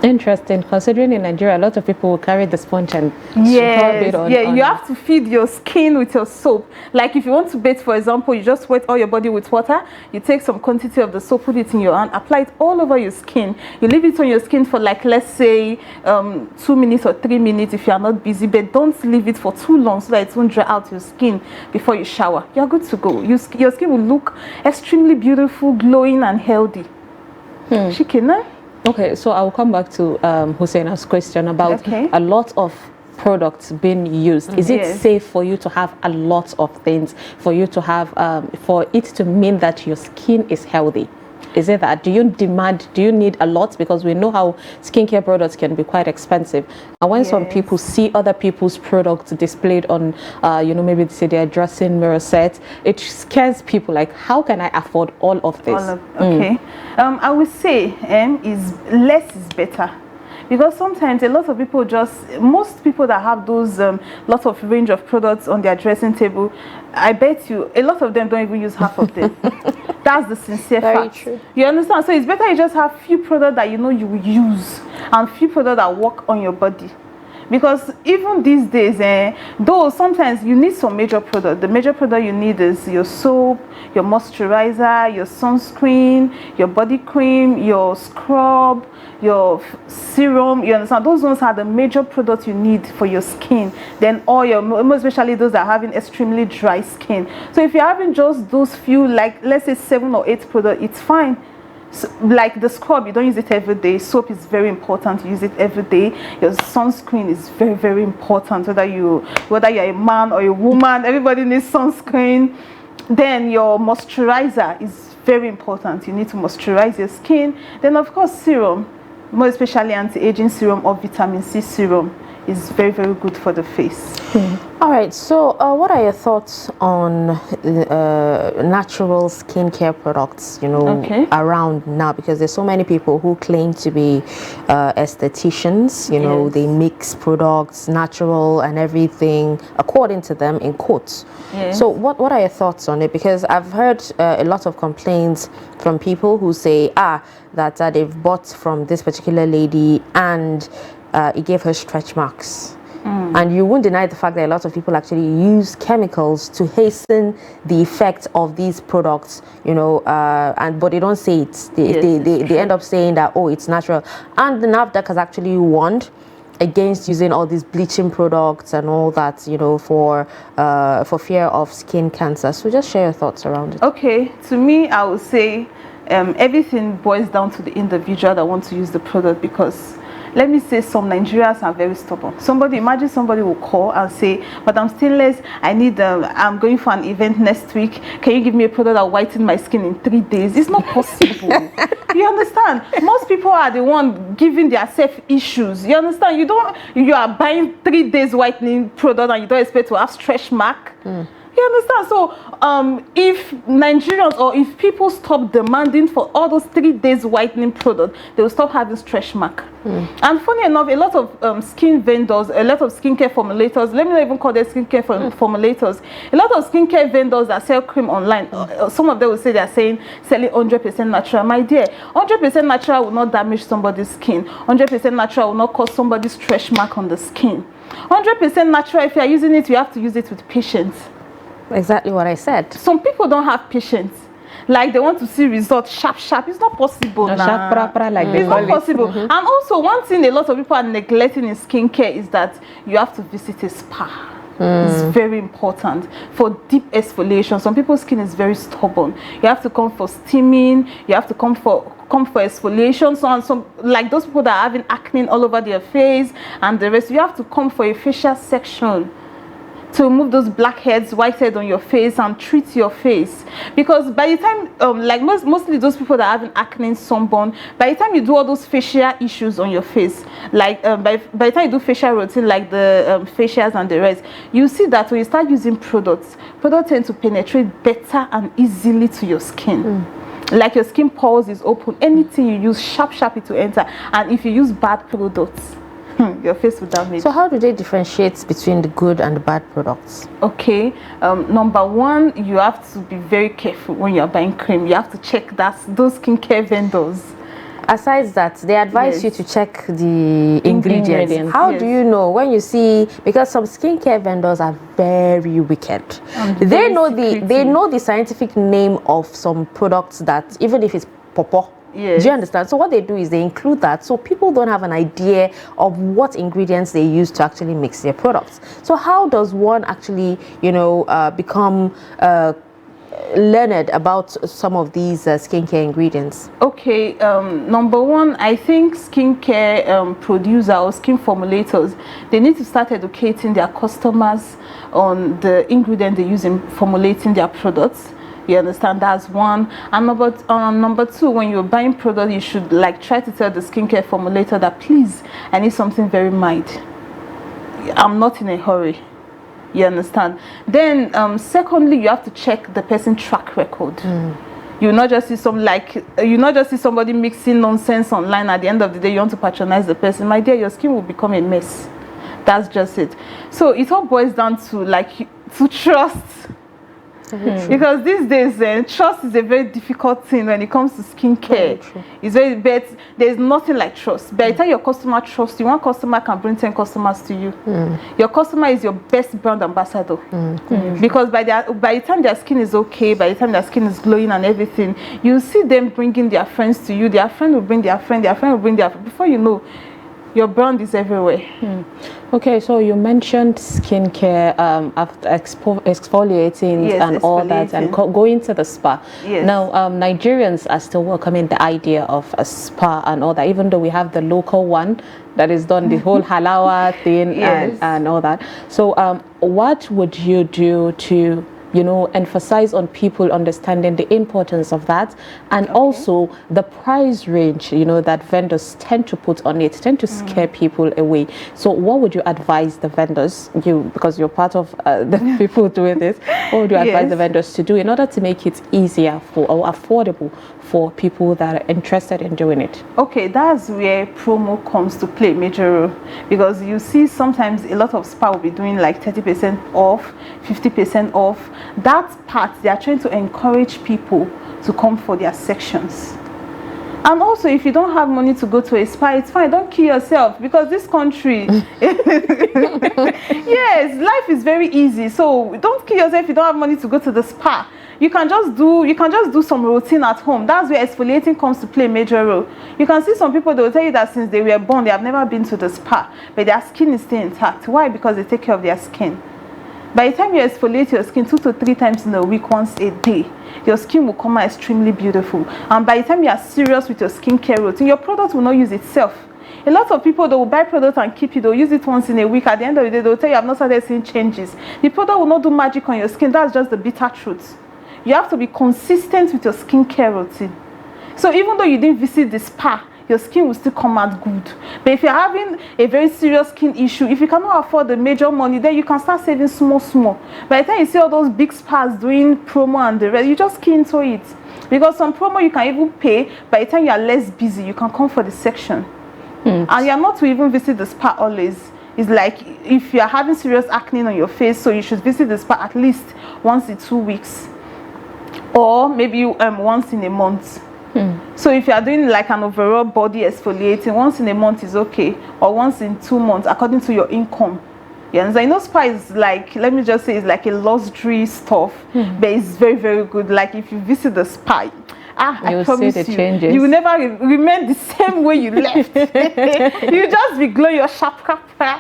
Interesting, considering in Nigeria a lot of people will carry the sponge and yes, it on, you have to feed your skin with your soap. Like if you want to bathe, for example, you just wet all your body with water, you take some quantity of the soap, put it in your hand, apply it all over your skin. You leave it on your skin for like, let's say 2 minutes or 3 minutes if you are not busy, but don't leave it for too long so that it won't dry out your skin before you shower. You're good to go. Your skin will look extremely beautiful, glowing and healthy. Shikina? Okay, so I'll come back to Husseina's question about a lot of products being used. Is it safe for you to have a lot of things, for you to have, for it to mean that your skin is healthy? Is it that? Do you need a lot? Because we know how skincare products can be quite expensive. And when some people see other people's products displayed on, maybe they say their dressing mirror set, it scares people. Like, how can I afford all of this? I would say is less is better. Because sometimes a lot of people most people that have those lot of range of products on their dressing table, I bet you a lot of them don't even use half of them. That's the sincere fact. True. You understand? So it's better you just have few products that you know you will use, and few products that work on your body. Because even these days, though sometimes you need some major product. The major product you need is your soap, your moisturizer, your sunscreen, your body cream, your scrub, your serum. You understand? Those ones are the major products you need for your skin. Then all your, most especially those that are having extremely dry skin. So if you're having just those few, like let's say 7 or 8 products, it's fine. So, like the scrub, you don't use it every day. Soap is very important. You use it every day. Your sunscreen is very, very important. Whether you're a man or a woman, everybody needs sunscreen. Then your moisturizer is very important. You need to moisturize your skin. Then of course serum, more especially anti-aging serum or vitamin C serum, is very, very good for the face. All right, so what are your thoughts on natural skincare products, around now? Because there's so many people who claim to be estheticians, they mix products, natural and everything, according to them, in quotes. So what are your thoughts on it? Because I've heard a lot of complaints from people who say, that they've bought from this particular lady and it gave her stretch marks. And you won't deny the fact that a lot of people actually use chemicals to hasten the effect of these products, but they don't say it. They end up saying that, it's natural. And the NAFDAC has actually warned against using all these bleaching products and all that, for fear of skin cancer. So just share your thoughts around it. Okay, to me, I would say everything boils down to the individual that wants to use the product, because let me say some Nigerians are very stubborn. Imagine somebody will call and say, but I'm stainless, I'm going for an event next week. Can you give me a product that will whiten my skin in 3 days? It's not possible. You understand? Most people are the one giving themselves issues. You understand? You are buying 3 days whitening product and you don't expect to have stretch mark. You understand? So if Nigerians or if people stop demanding for all those 3 days whitening products, they will stop having stretch mark. And funny enough, a lot of skin vendors, a lot of skincare formulators, let me not even call them skincare formulators, a lot of skincare vendors that sell cream online, some of them will say they are selling 100% natural. My dear, 100% natural will not damage somebody's skin. 100% natural will not cause somebody's stretch mark on the skin. 100% natural. If you are using it, you have to use it with patience. Exactly what I said. Some people don't have patience. Like they want to see results sharp. It's not possible. No, sharp, like it's not possible. And also, one thing a lot of people are neglecting in skincare is that you have to visit a spa. It's very important for deep exfoliation. Some people's skin is very stubborn. You have to come for steaming. You have to come for exfoliation. So on some, like those people that are having acne all over their face and the rest, you have to come for a facial section to remove those blackheads, whiteheads on your face and treat your face. Because by the time, like mostly those people that are having acne, sunburn, by the time you do all those facial issues on your face, like by the time you do facial routine, like the facials and the rest, you see that when you start using products tend to penetrate better and easily to your skin. Like your skin pores is open. Anything you use, sharp it will enter. And if you use bad products, your face will damage. So how do they differentiate between the good and the bad products? Okay, number one, you have to be very careful when you're buying cream. You have to check those skincare vendors. Aside that, they advise you to check the ingredients. How do you know when you see, because some skincare vendors are very wicked. They know the scientific name of some products that even if it's pawpaw. Yes. Do you understand? So what they do is they include that so people don't have an idea of what ingredients they use to actually mix their products. So how does one actually, become learned about some of these skincare ingredients? Okay, number one, I think skincare producers or skin formulators, they need to start educating their customers on the ingredient they use in formulating their products. You understand? That's one. And number two, when you're buying product, you should try to tell the skincare formulator that please, I need something very mild. I'm not in a hurry. You understand? Then secondly, you have to check the person's track record. You not just see somebody mixing nonsense online. At the end of the day, you want to patronize the person. My dear, your skin will become a mess. That's just it. So it all boils down to trust. Because these days, trust is a very difficult thing when it comes to skincare. It's very bad. There's nothing like trust. By the time your customer trusts you, one customer can bring 10 customers to you. Your customer is your best brand ambassador. Because by the time their skin is okay, by the time their skin is glowing and everything, you see them bringing their friends to you. Their friend will bring their friend will bring their friend. Before you know, your brand is everywhere. Okay, so you mentioned skincare after exfoliating and all that, and going to the spa. Now, Nigerians are still welcoming the idea of a spa and all that, even though we have the local one that is done the whole halawa thing and all that. So what would you do to emphasize on people understanding the importance of that, and also the price range, that vendors tend to put on it, tend to scare people away. So what would you advise the vendors, because you're part of the people doing this, what would you advise the vendors to do in order to make it easier or affordable for people that are interested in doing it? Okay, that's where promo comes to play major role, because you see sometimes a lot of spa will be doing 30% off, 50% off. That part, they are trying to encourage people to come for their sections. And also, if you don't have money to go to a spa, it's fine. Don't kill yourself, because this country, yes, life is very easy. So don't kill yourself if you don't have money to go to the spa. You can just do some routine at home. That's where exfoliating comes to play a major role. You can see some people, they will tell you that since they were born, they have never been to the spa, but their skin is still intact. Why? Because they take care of their skin. By the time you exfoliate your skin 2 to 3 times in a week, once a day, your skin will come out extremely beautiful. And by the time you are serious with your skincare routine, your product will not use itself. A lot of people, they will buy products and keep it. They'll use it once in a week. At the end of the day, they'll tell you have not started seeing changes. The product will not do magic on your skin. That's just the bitter truth. You have to be consistent with your skincare routine. So even though you didn't visit the spa, your skin will still come out good. But if you're having a very serious skin issue, if you cannot afford the major money, then you can start saving small. By the time you see all those big spas doing promo and the rest, you just key into it. Because some promo you can even pay. By the time you are less busy, you can come for the section. And you're not to even visit the spa always. It's like if you're having serious acne on your face, so you should visit the spa at least once in 2 weeks. Or maybe once in a month. So if you are doing an overall body exfoliating, once in a month is okay, or once in 2 months according to your income. You understand? You know, spa is like, let me just say, it's like a luxury stuff, but it's very, very good. Like if you visit the spa, I promise see the changes. you will never remain the same way you left. You just be glowing your sharp.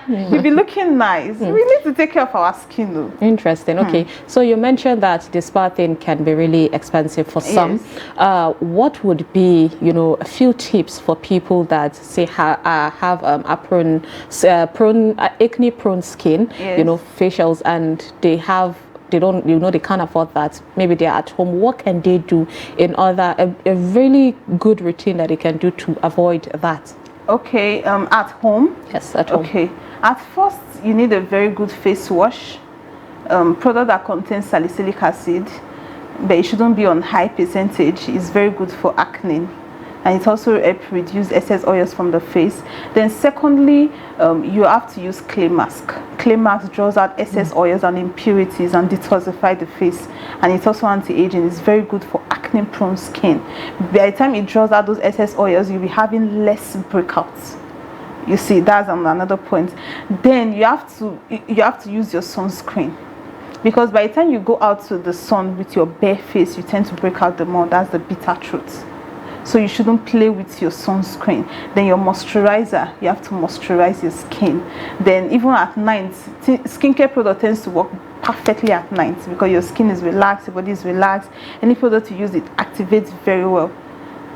You'll be looking nice. We need to take care of our skin though. Interesting. Okay, so you mentioned that the spa thing can be really expensive for some. Yes. What would be, you know, a few tips for people that say have acne prone skin, Yes. you know, facials, and they don't, you know, they can't afford that. Maybe they're at home. What can they do in order a really good routine that they can do to avoid that? Okay, at home? Yes, at home. Okay, at first you need a very good face wash, product that contains salicylic acid, but it shouldn't be on high percentage. It's very good for acne, and it also helps reduce excess oils from the face. Then secondly, you have to use clay mask. Clay mask draws out excess oils and impurities and detoxify the face, and it's also anti-aging. It's very good for acne prone skin. By the time it draws out those excess oils, you'll be having less breakouts. You see, that's another point. Then you have to use your sunscreen, because by the time you go out to the sun with your bare face, you tend to break out the more. That's the bitter truth. So you shouldn't play with your sunscreen. Then your moisturizer, you have to moisturize your skin. Then even at night, skincare product tends to work perfectly at night because your skin is relaxed, your body is relaxed. Any product you use, it activates very well.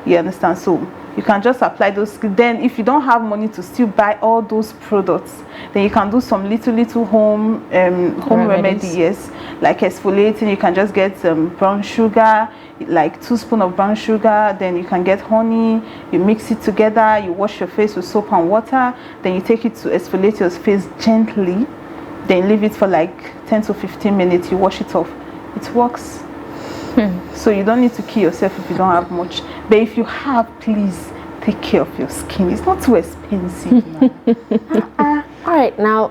You understand? So you can just apply those. Then if you don't have money to still buy all those products, then you can do some little home remedy, yes, like exfoliating. You can just get brown sugar, like 2 spoons of brown sugar. Then you can get honey, you mix it together, you wash your face with soap and water, then you take it to exfoliate your face gently, then leave it for like 10 to 15 minutes. You wash it off. It works. So you don't need to kill yourself if you don't have much, but if you have, please take care of your skin. It's not too expensive now. All right, now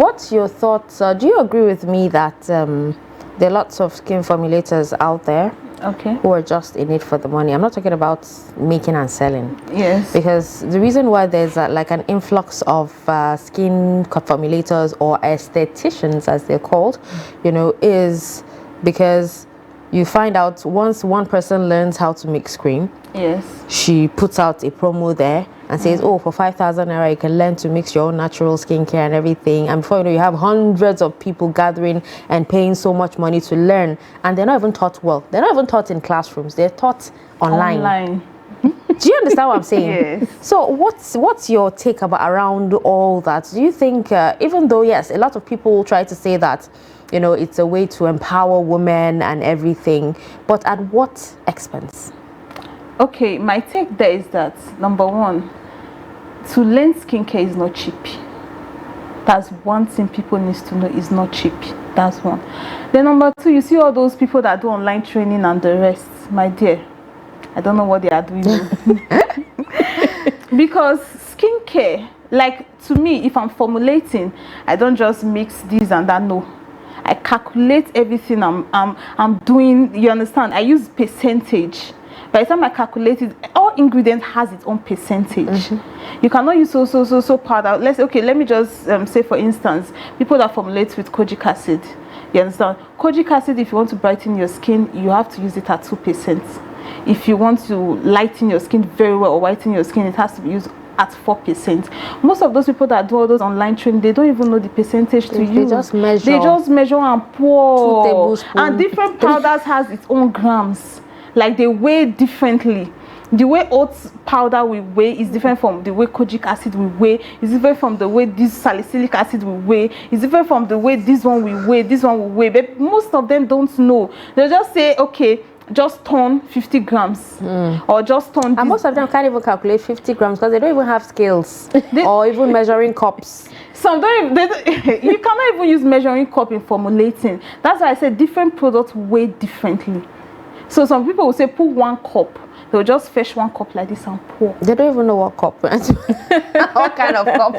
what's your thoughts? Do you agree with me that there are lots of skin formulators out there, okay, who are just in it for the money? I'm not talking about making and selling. Yes. Because the reason why there's like an influx of skin formulators or aestheticians, as they're called, you know, is because you find out once one person learns how to make cream, yes, she puts out a promo there and says, oh, for 5,000 naira you can learn to mix your own natural skincare and everything, and before you know, you have hundreds of people gathering and paying so much money to learn, and they're not even taught well. They're not even taught in classrooms, they're taught online. Do you understand what I'm saying? Yes. So what's your take around all that? Do you think, even though, yes, a lot of people try to say that, you know, it's a way to empower women and everything, but at what expense? Okay, my take there is that, number one, to learn skincare is not cheap. That's one thing people need to know, is not cheap. That's one. Then number two, you see all those people that do online training and the rest, my dear, I don't know what they are doing. Because skincare, like to me, if I'm formulating, I don't just mix this and that, no. I calculate everything I'm doing, you understand? I use percentage. By the time I calculate it, all ingredient has its own percentage. You cannot use so powder. Let me just say, for instance, people that formulate with kojic acid. You understand? Kojic acid, if you want to brighten your skin, you have to use it at 2%. If you want to lighten your skin very well or whiten your skin, it has to be used at 4%. Most of those people that do all those online training, they don't even know the percentage to use. They just measure. They just measure and pour. 2 tablespoons. And different powders has its own grams. Like they weigh differently. The way oat powder we weigh is different from the way kojic acid we weigh. It's different from the way this salicylic acid we weigh. It's different from the way this one we weigh, this one we weigh. But most of them don't know. They just say, okay, just turn 50 grams or just turn. And most of them can't even calculate 50 grams because they don't even have scales or even measuring cups. Some don't even, you cannot even use measuring cup in formulating. That's why I said different products weigh differently. So some people will say put 1 cup. They'll just fetch one cup like this and pour. They don't even know what cup. What kind of cup?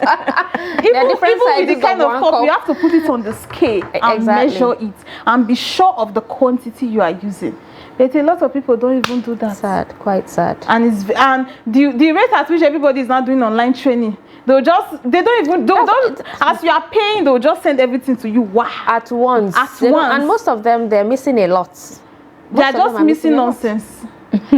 Even with the kind of cup, you have to put it on the scale and measure it and be sure of the quantity you are using. But a lot of people don't even do that. Sad, quite sad. And the rate at which everybody is now doing online training, as you are paying, they'll just send everything to you. Wow. At once. And most of them, they're missing a lot. They're just missing nonsense.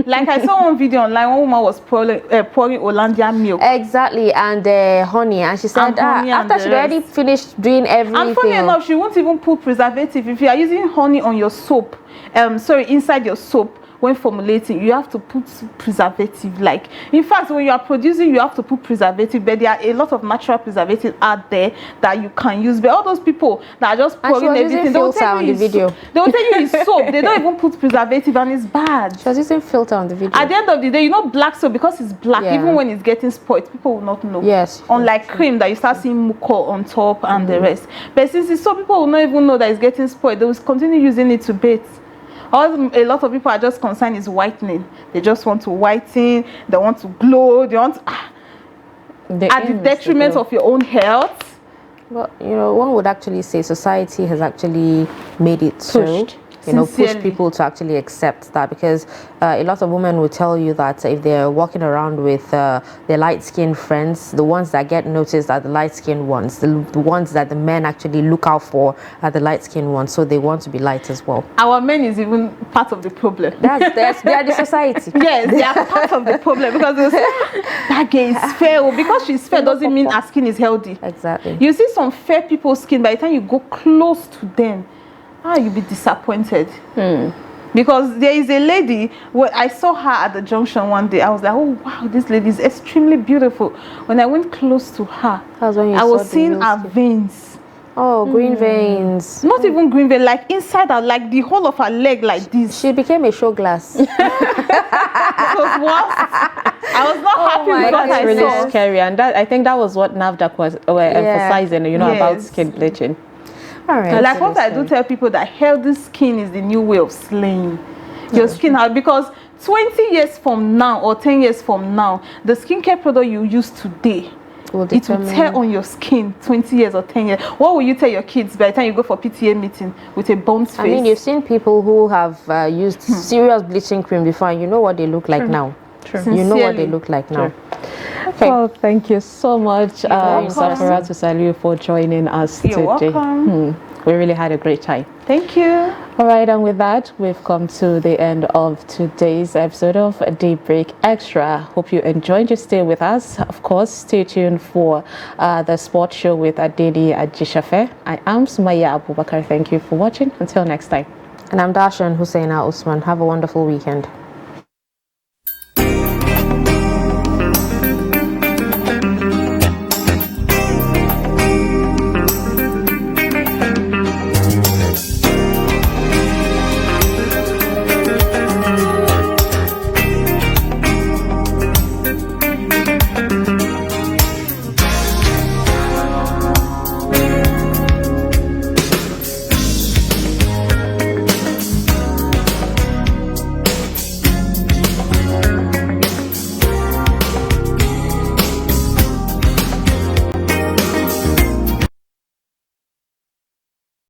Like I saw one video online, one woman was pouring Hollandia milk. Exactly, and honey, and she said after she already finished doing everything. And funny enough, she won't even put preservative. If you are using honey on your soap, inside your soap, when formulating, you have to put preservative. Like, in fact, when you are producing, you have to put preservative. But there are a lot of natural preservatives out there that you can use. But all those people that are just pouring everything, they will tell you it's soap. They don't even put preservative, and it's bad. She was using filter on the video. At the end of the day, you know, black soap, because it's black, even when it's getting spoiled, people will not know. Yes. Unlike cream that you start seeing muco on top and the rest. But since it's soap, people will not even know that it's getting spoiled. They will continue using it to bathe. A lot of people are just concerned is whitening. They just want to whiten, they want to glow, they want to, at the detriment of your own health. Well, you know, one would actually say society has actually made it pushed people to actually accept that, because a lot of women will tell you that if they're walking around with their light-skinned friends, the ones that get noticed are the light-skinned ones, the ones that the men actually look out for are the light-skinned ones, so they want to be light as well. Our men is even part of the problem. They are the society. Yes, they are part of the problem, because they'll say, that girl is fair. Because she's fair doesn't mean her skin is healthy. Exactly. You see some fair people's skin, by the time you go close to them, you'll be disappointed. Because there is a lady, I saw her at the junction one day. I was like, oh wow, this lady is extremely beautiful. When I went close to her, I was seeing her veins. Oh, green veins. Not even green veins, like inside her, like the whole of her leg, like this. She became a show glass. It was what? I was not happy with what I really saw. Scary, and I think that was what NAFDAC was emphasizing, about skin bleaching. All right. Like what I do tell people, that healthy skin is the new way of slaying your skin, because 20 years from now or 10 years from now, the skincare product you use today, it will tear on your skin 20 years or 10 years. What will you tell your kids by the time you go for PTA meeting with a burnt face? I mean, you've seen people who have used serious bleaching cream before, and you know what they look like now. You know what they look like now. Okay. Well, thank you so much, Safara Tusalu, for joining us today. Welcome. We really had a great time. Thank you. All right, and with that, we've come to the end of today's episode of Daybreak Extra. Hope you enjoyed your stay with us. Of course, stay tuned for the sports show with Adeni Ajishafe. I am Sumaya Abubakar. Thank you for watching. Until next time. And I'm Darshan Husseina Usman. Have a wonderful weekend.